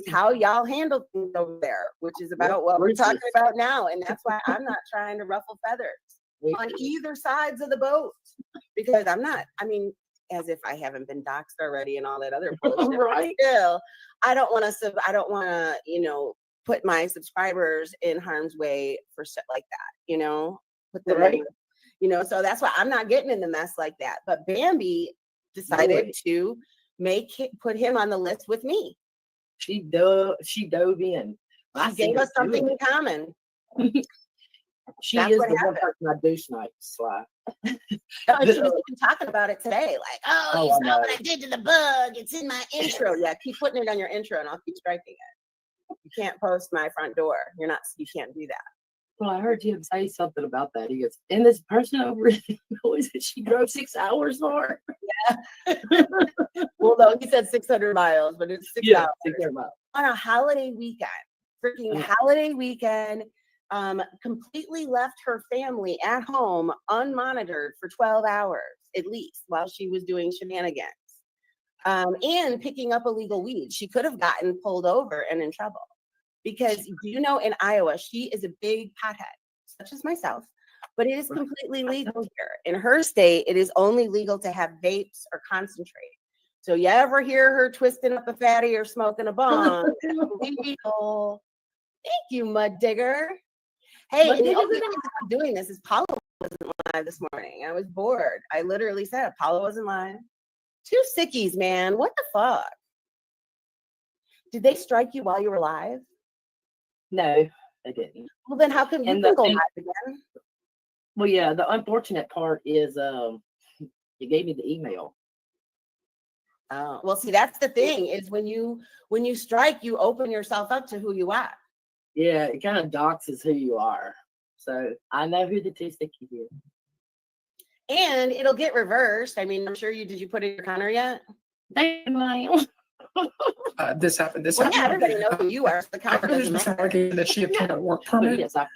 how y'all handle things over there, which is about what we're talking about now. And that's why I'm not trying to ruffle feathers on either sides of the boat, because as if I haven't been doxxed already and all that other bullshit. Right. Still, I don't want to, put my subscribers in harm's way for shit like that, put them in, so that's why I'm not getting in the mess like that. But Bambi decided to put him on the list with me. She dove in. She gave us something in common. She is the one person I do tonight, Sly. She was even talking about it today. Like, you saw what I did to the bug. It's in my intro. Yeah, keep putting it on your intro and I'll keep striking it. You can't post my front door. You can't do that. Well, I heard Jim say something about that. He goes, and this person over that she drove 6 hours for. Yeah. Well, no, he said 600 miles, but it's 6 hours. 600 miles. On a holiday weekend. Freaking holiday weekend. Completely left her family at home unmonitored for 12 hours at least while she was doing shenanigans and picking up illegal weed. She could have gotten pulled over and in trouble because in Iowa she is a big pothead, such as myself, but it is completely legal here. In her state, it is only legal to have vapes or concentrate. So you ever hear her twisting up a fatty or smoking a bong, it's illegal. Thank you, Mud Digger. Hey, and the only reason I'm doing this is Paula wasn't live this morning. I was bored. I literally said Paula wasn't live. 2 sickies, man. What the fuck? Did they strike you while you were live? No, they didn't. Well, then how come you can go live again? Well, yeah, the unfortunate part is you gave me the email. Oh, well, see, that's the thing is when you strike, you open yourself up to who you are. Yeah, it kind of doxes who you are. So I know who the 2 stickies is. And it'll get reversed. I mean, I'm sure did you put in your counter yet? This happened. Yeah, everybody knows who you are. So the counter doesn't matter. That she obtained a work permit. Yes, That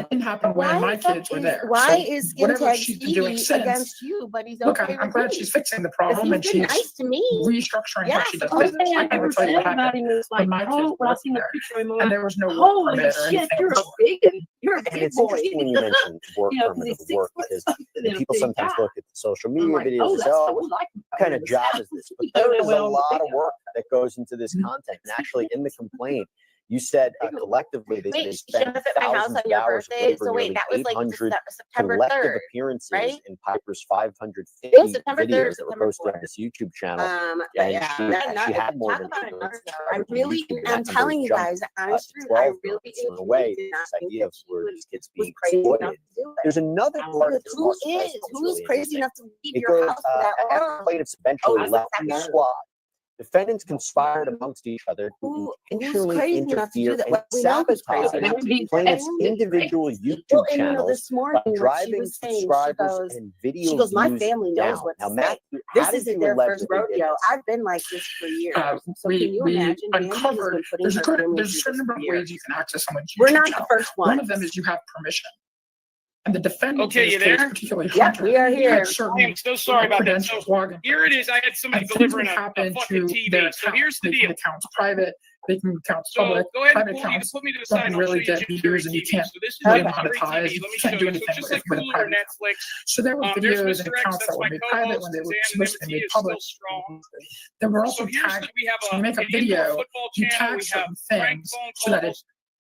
didn't happen when my kids were there. Why So is Skin whatever Tag she's been doing Stevie since, against you, but he's look, okay I'm glad she's fixing the problem and he's she's been nice to me. restructuring how she does okay. business. I can tell you what happened when my kids worked there, and there was no work Holy permit or shit, anything. you're a And big it's boy. interesting when you mentioned work You know, permit of 'cause work he's 6 because foot something and a people big sometimes guy. look at the social I'm media like, videos and say, that's oh, what we like what kind of job is this? But there is a lot of work that goes into this content. And actually in the complaint, you said collectively they Wait, she spent showed up at my house thousands on of your hours of birthday. labor, So wait, nearly that was like 800 September collective 3rd, appearances right? in Piper's 550 It was September 3rd, videos that were September posted 4th. on this YouTube channel. And she had more talk than about 8 million another though. subscribers I on really, YouTube, and I'm that number telling you jumped guys, to honest truth, 12 I million. really So in a way, did not this think idea that of she where these kids was being crazy enough exploited. to do it. There's another part of this Who Lost Place is? that's Who is really crazy interesting. enough to leave It your goes, house for that after long? plaintiffs eventually that's left the the second. squad, defendants conspired amongst each other to Who's intentionally crazy enough to do interfere that? and Well, we know who's crazy sabotage enough to do plaintiffs' that. individual YouTube Well, and channels this by morning, what she driving was saying, subscribers and video she goes, my views family down. knows what Now, to say. Matthew, This how did isn't you their allege first that they did rodeo. this? I've been like this for years. So we can you imagine? Bambi has uncovered been putting there's her a family certain through number of this for ways years. you can access someone's YouTube We're not the channel. first ones. One of them is you have permission. And the defendant Okay, in you this case, there? particularly Yep, Hunter, we are had here. certain I am so sorry about that. So credentials logged. here it is. I had somebody And things delivering would a happen fucking to TV. their So account, here's the making deal. accounts private, making accounts So public. go ahead Private and accounts put me to the side. don't I'll really show you get Jim views Carrey and you TV. can't So this is really Jim Carrey monetize. TV. You Let me can't show do you. So anything just with like a Hulu or private account. Netflix. So there were There's videos Mr. and X. accounts That's that were my made private co-host. when they were Suzanne supposed to be MT made is public. still strong. There were So also here's tags. we have So you make a an indoor video, football you channel. tag We have certain prank things phone so that it calls.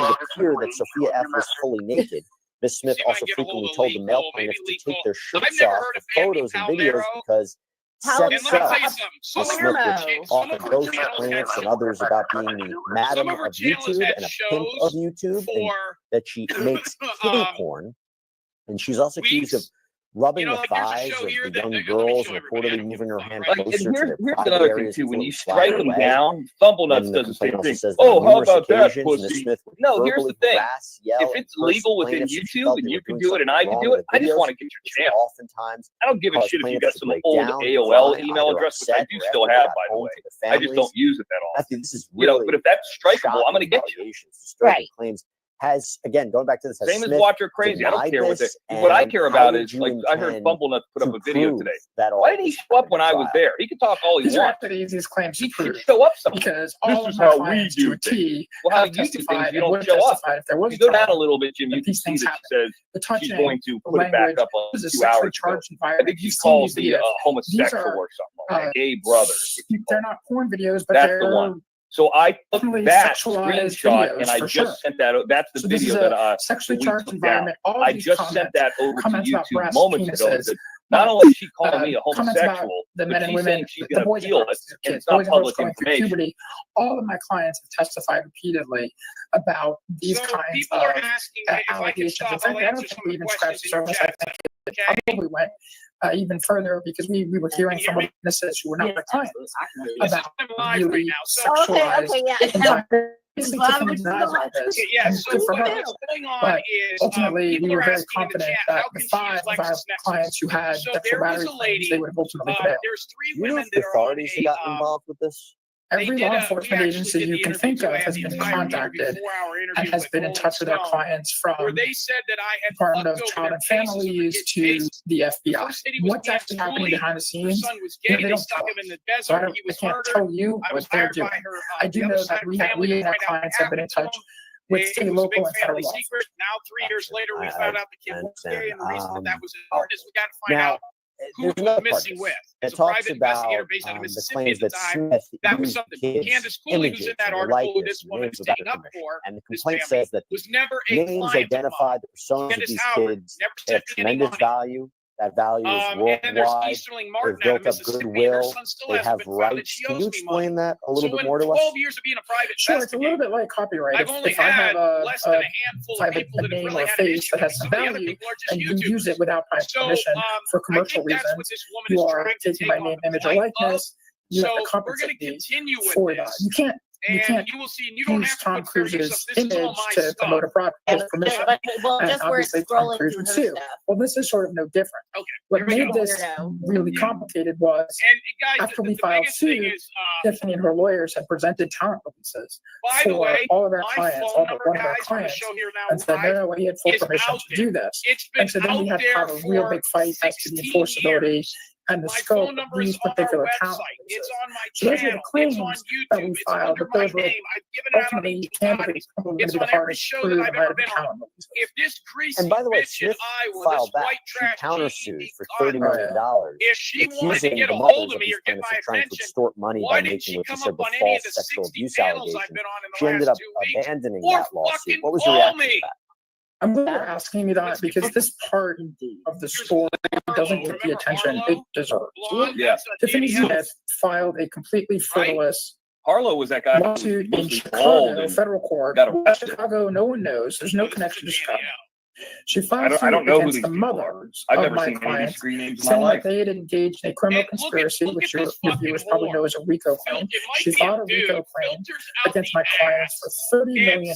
made it appear that Sophia F. was fully naked. Ms. Smith also frequently told the male plaintiffs to take their shirts off for photos and videos because sex sells. Ms. Smith would often boast to plaintiffs and others about being the madam of YouTube and a pimp of YouTube, and that she makes kitty porn. And she's also accused of rubbing the thighs of the young girls and reportedly moving her hand closer to their private another areas. thing too. When you strike them down, Nuts does the same thing. Says Oh, how about that, Ms. pussy? Smith would No, here's the thing. yell, If it's legal within YouTube and you can do it and I can do it, I just want to get your channel. Oftentimes, I don't give a shit if you got some old down, AOL cry, email either address, which I upset do or still after they have, got by the home way. to the I just don't families. use it that I often. think this is You know, really but if that's strikeable, I'm going to get you. disturbing claims has, again, going back to this, same as Watcher Crazy. I don't care what what I care about is, like, I heard Bumblenut put up a video today. Why didn't he show up when I was there? He could talk all he wants. The easiest claims he should show up somewhere. Because this is how we do things. Well, how you do things, you don't show up. If you go down a little bit, Jim, you can see that she says she's going to put it back up a few hours ago. I think she calls the homosexual or something, like gay brothers. They're not porn videos, but that's the one. So I took that screenshot and I just sent that. That's the video that sexually charged environment. I just sent that over to YouTube moments ago. Not only is she calling me a homosexual, the men and women, women, she's the boys appeal it, and it's not public information. Puberty. All of my clients have testified repeatedly about these kinds of allegations. In fact, I don't think we even scratched the surface. I think it probably went even further because we were hearing from witnesses who were not my clients about really sexualized. So what's going on is ultimately we were very confident that the 5 of our clients who had sexual battery claims, they would have ultimately prevailed. There's 3 women that are authorities got involved with this. Every law enforcement agency you can think of has been contacted and has been in touch with their clients, from Department of Child and Families to the FBI. What's actually happening behind the scenes? They don't tell us. So I can't tell you what they're doing. I do know that we and our clients have been in touch with state, local, and federal law. Now 3 years later, we found out the kid was gay, and the reason that was important is we got to find out who was missing with. It talks about the claims that Smith used kids' images and likeness, names without their permission. And the complaint says that the names identify the personas of these kids. They have tremendous value. That value is worldwide. They've built up goodwill. They have rights. Can you explain that a little bit more to us? 12 years of being a private sure, it's a little bit like copyright. If I have a name or a face that has some value and you use it without my permission for commercial reasons, you are taking my name, image, or likeness. You have to compensate me for that. You can't use Tom Cruise's image to promote a product with permission. And obviously Tom Cruise would sue. Well, this is sort of no different. What made this really complicated was after we filed suit, Tiffany and her lawyers had presented talent releases for all of our clients, all but one of our clients, and said, no, he had full permission to do this. And so then we had to have a real big fight as to the enforceability and the scope of these particular talent releases. So those were the claims that we filed, but those were ultimately candidly going to be the hardest to prove in light of the talent releases. And by the way, Smith filed back 2 countersuits for $30 million, accusing the mothers of these plaintiffs of trying to extort money by making what she said were false sexual abuse allegations. She ended up abandoning that lawsuit. What was your reaction to that? I'm glad you're asking me that because this part of the story doesn't get the attention it deserves. Yeah. Tiffany Smith filed a completely frivolous Harlow was that guy lawsuit in Chicago, federal court. Chicago, no one knows. There's no connection to Chicago. She filed suit against the mothers of my clients, saying that they had engaged in a criminal conspiracy, which your viewers probably know as a RICO claim. She filed a RICO claim against my clients for $30 million.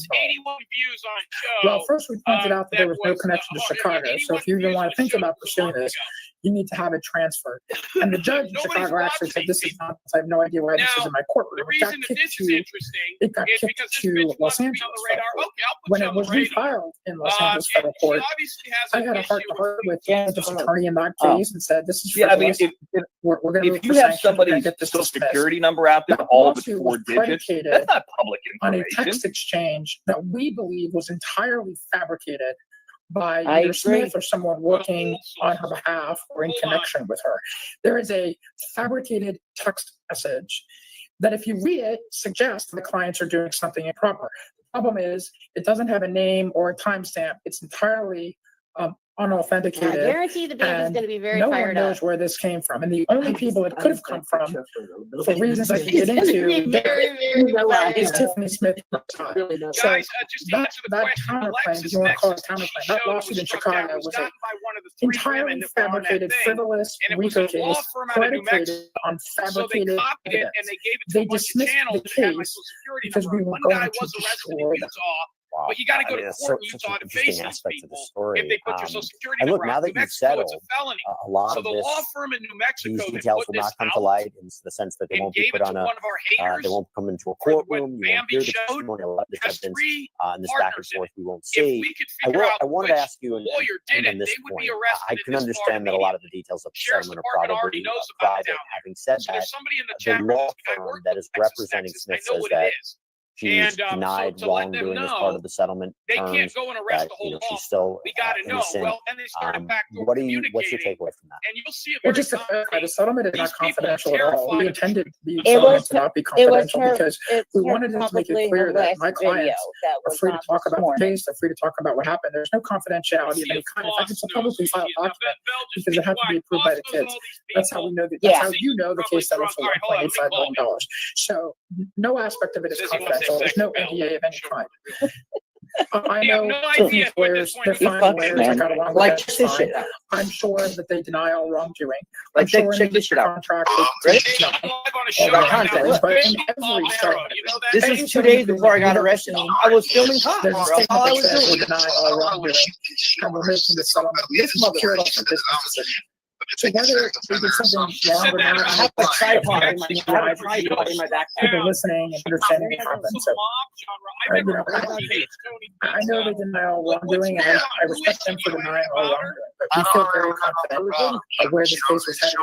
Well, first we pointed out that there was no connection to Chicago, so if you even want to think about pursuing this, you need to have it transferred. And the judge in Chicago actually said, this is nonsense. I have no idea why this is in my courtroom. It got kicked to Los Angeles. When it was refiled in Los Angeles federal court, I had a heart-to-heart with the district attorney in that case and said, this is frivolous. We're going to if you have somebody's social security number out there, all of the 4 digits, that's not public information. On a text exchange that we believe was entirely fabricated by either Smith or someone working on her behalf or in connection with her. There is a fabricated text message that if you read it, suggests the clients are doing something improper. The problem is it doesn't have a name or a timestamp. It's entirely unauthenticated. I guarantee the baby's going to be very no fired one knows up. where this came from. And the only people it could have come from, for reasons I can get into, is Tiffany Smith. So that counterclaim, if you want to call it counterclaim, that lawsuit in Chicago was an entirely fabricated, frivolous RICO case predicated on fabricated evidence. They dismissed the case because we were going to destroy them. Wow. But you got to go to court in Utah to face these people if they put your Social Security and look, number now out. that New you've Mexico, settled, it's a felony. a lot so of the this, law firm in New Mexico these that details put will not this come to out light in the sense that they and won't be gave put it on to a, one of our haters. they won't come into a What courtroom. You won't Bambi hear the showed testimony. A lot of this has evidence three in this back and partners in forth it. we won't If see. we could figure out I wanted to ask you, and lawyer did on it, this they would point, be arrested. I can understand that a lot of the details of the Sheriff's settlement are Department already probably knows about it private. down there. Having said So that, there's somebody in the the chat room. law I firm work that with is representing Texas. Smith I know says what it that is. she's And denied so to let them wrongdoing as part know of the settlement they terms, can't go and arrest that the whole law she's still we got to know. innocent. Well, and they started backdoor What's your communicating. takeaway from that? And you'll see it Well, very just to clarify, the settlement is not confidential at all. We terrified. intended the It settlement was to not be it was confidential her. because It's we her wanted to make publicly it clear that released my video clients that are was free to not talk this about the morning. case. They're free to talk about what happened. There's no confidentiality of any kind. In fact, it's a publicly filed document because it had to be approved by the kids. That's how we know that. That's how you know the case settles for $1.85 million. So no aspect of it is confidential. There's no NDA of any kind. I know some lawyers, they're fine lawyers that got along with that just fine. I'm sure that they deny all wrongdoing. I'm sure in the contract This is 2 days before I got arrested. I was filming cops. There's a All statement I that was says doing. we're denying all wrongdoing, and we're making the settlement. This motherfucker is a business decision. So whether we did something wrong or not, I have a tripod in my backpack. People listening and understanding what happened. So, I know they deny all wrongdoing, and I respect them for denying all wrongdoing. But we feel very confident of where this case was headed.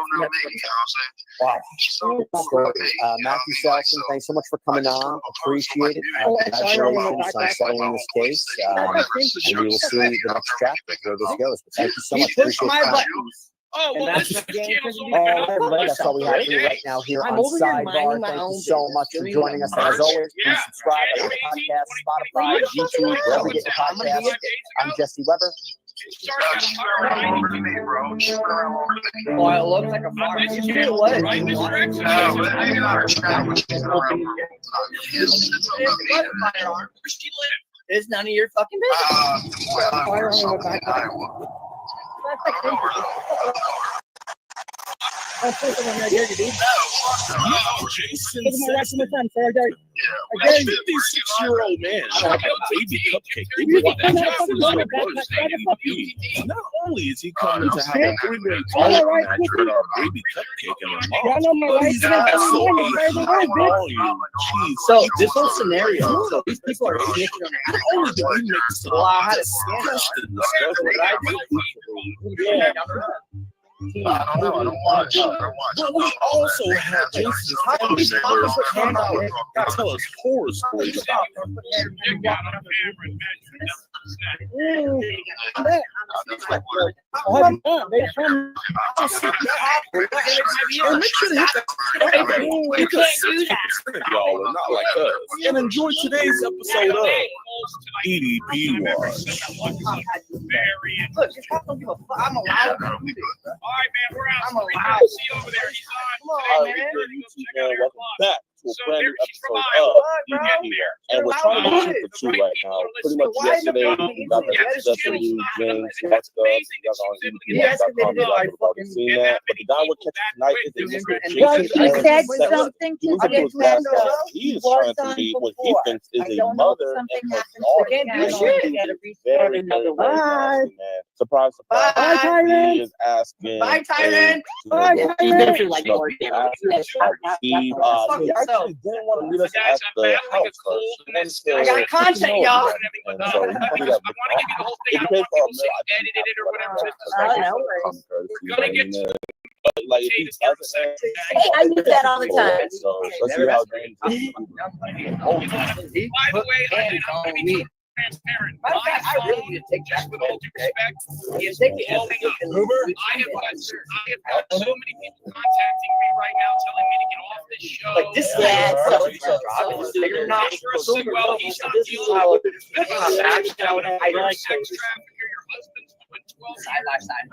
Wow. Matthew Salson, thanks so much for coming on. Appreciate it. Congratulations on settling this case. And we will see the next chapter where this goes. But thank you so much. Appreciate it. Oh, well, this channel's only All been right, up for everybody, like that's all we have for you right now here on Sidebar. Thank you so much for joining us. As always, please subscribe to the podcast, Spotify, YouTube, wherever you get your podcast. I'm Jesse Weber. Oh, it looks like a fire. It was. It's none of your fucking business. Jason says a 56-year-old man shot a baby cupcake. Not only is he coming to have a three-way talk match with our baby cupcake and our mom, but he's also So this whole scenario, so these people are snitching on not only do we make some Kristen discovery, I don't watch. but we also have Jason's family members come out and tell us horror stories about him. Y'all are not like us. And enjoy today's episode of EDP Watch. Look, just don't give a fuck. I'm allowed. All right, man, we're out. I'm allowed. See you over there. He's on. Welcome back to a brand new episode of EDP. And we're trying to shoot for two right now. Pretty much yesterday, we got the successful James Watch Dub. You guys are on EDP.com. You guys have already seen that. But the guy we're catching tonight is Jason. He said something to He is trying to be what he thinks is a mother and her daughter. Very, very, very surprise, surprise. Bye, Tyrant. He is asking. Bye, Tyrant. Bye, Tyrant. He actually didn't want to meet us at the house first. I got content, y'all. And so he put it up. It depends on edited it or whatever. But like if he doesn't have, I use that all the time. so let's see how James By the way, I'm going to be transparent. I really need to take that with all due respect. You take the blowing up. I have got so many people contacting me right now telling me to get off this show. Like this You're not well, he's not dealing with it. Sex trafficker, your husband's doing 12 side by side.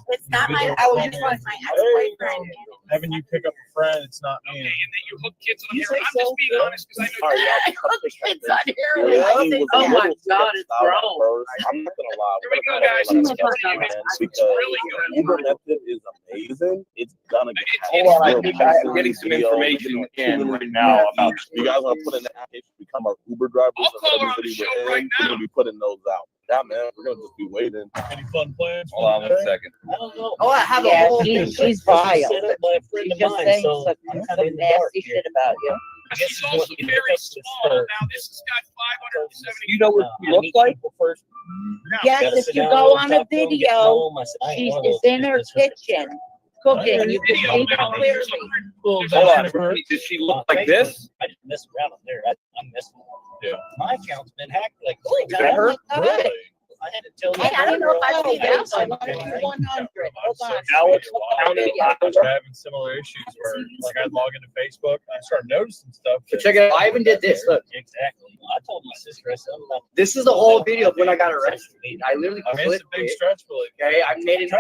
It's not my. I was just my ex-boyfriend. Having you pick up a friend, it's not me. Okay, and then you hook kids on here. I'm just being honest because I know Kids on here. Oh my God, it's grown. I'm not gonna lie. Here we go, guys. It's really good. Uber method is amazing. It's gonna get. Hold on, I'm getting some information right now about you guys want to put in the application. talking about Uber drivers. I'll call her on the show right now. We're gonna be putting those out. Yeah, man, we're gonna just be waiting. Any fun plans? Hold on 1 second. I don't know. Oh, I have a Yeah, whole. she's vile. set up by a friend She's of just mine, saying so some I'm kind of in the dark nasty here. shit about you. She's also very small. Now this has got 570. You know what she looks like? First, Yes, if you go on a video, she's is in her kitchen cooking. You can see her clearly. Hold on. Does she look like this? I just mess around up there. I'm messing. Yeah. My account's been hacked like Is that her? Really? I had to tell you. Hey, I don't know if I see that one. 100. Hold on. Alex I was having similar issues where, like, I'd log into Facebook, I started noticing stuff. But check it out. I even did this. Look. Exactly. I told my sister, I said, this is the whole video of when I got arrested. I literally I mean, it's a big stretch, but like, okay, I made it.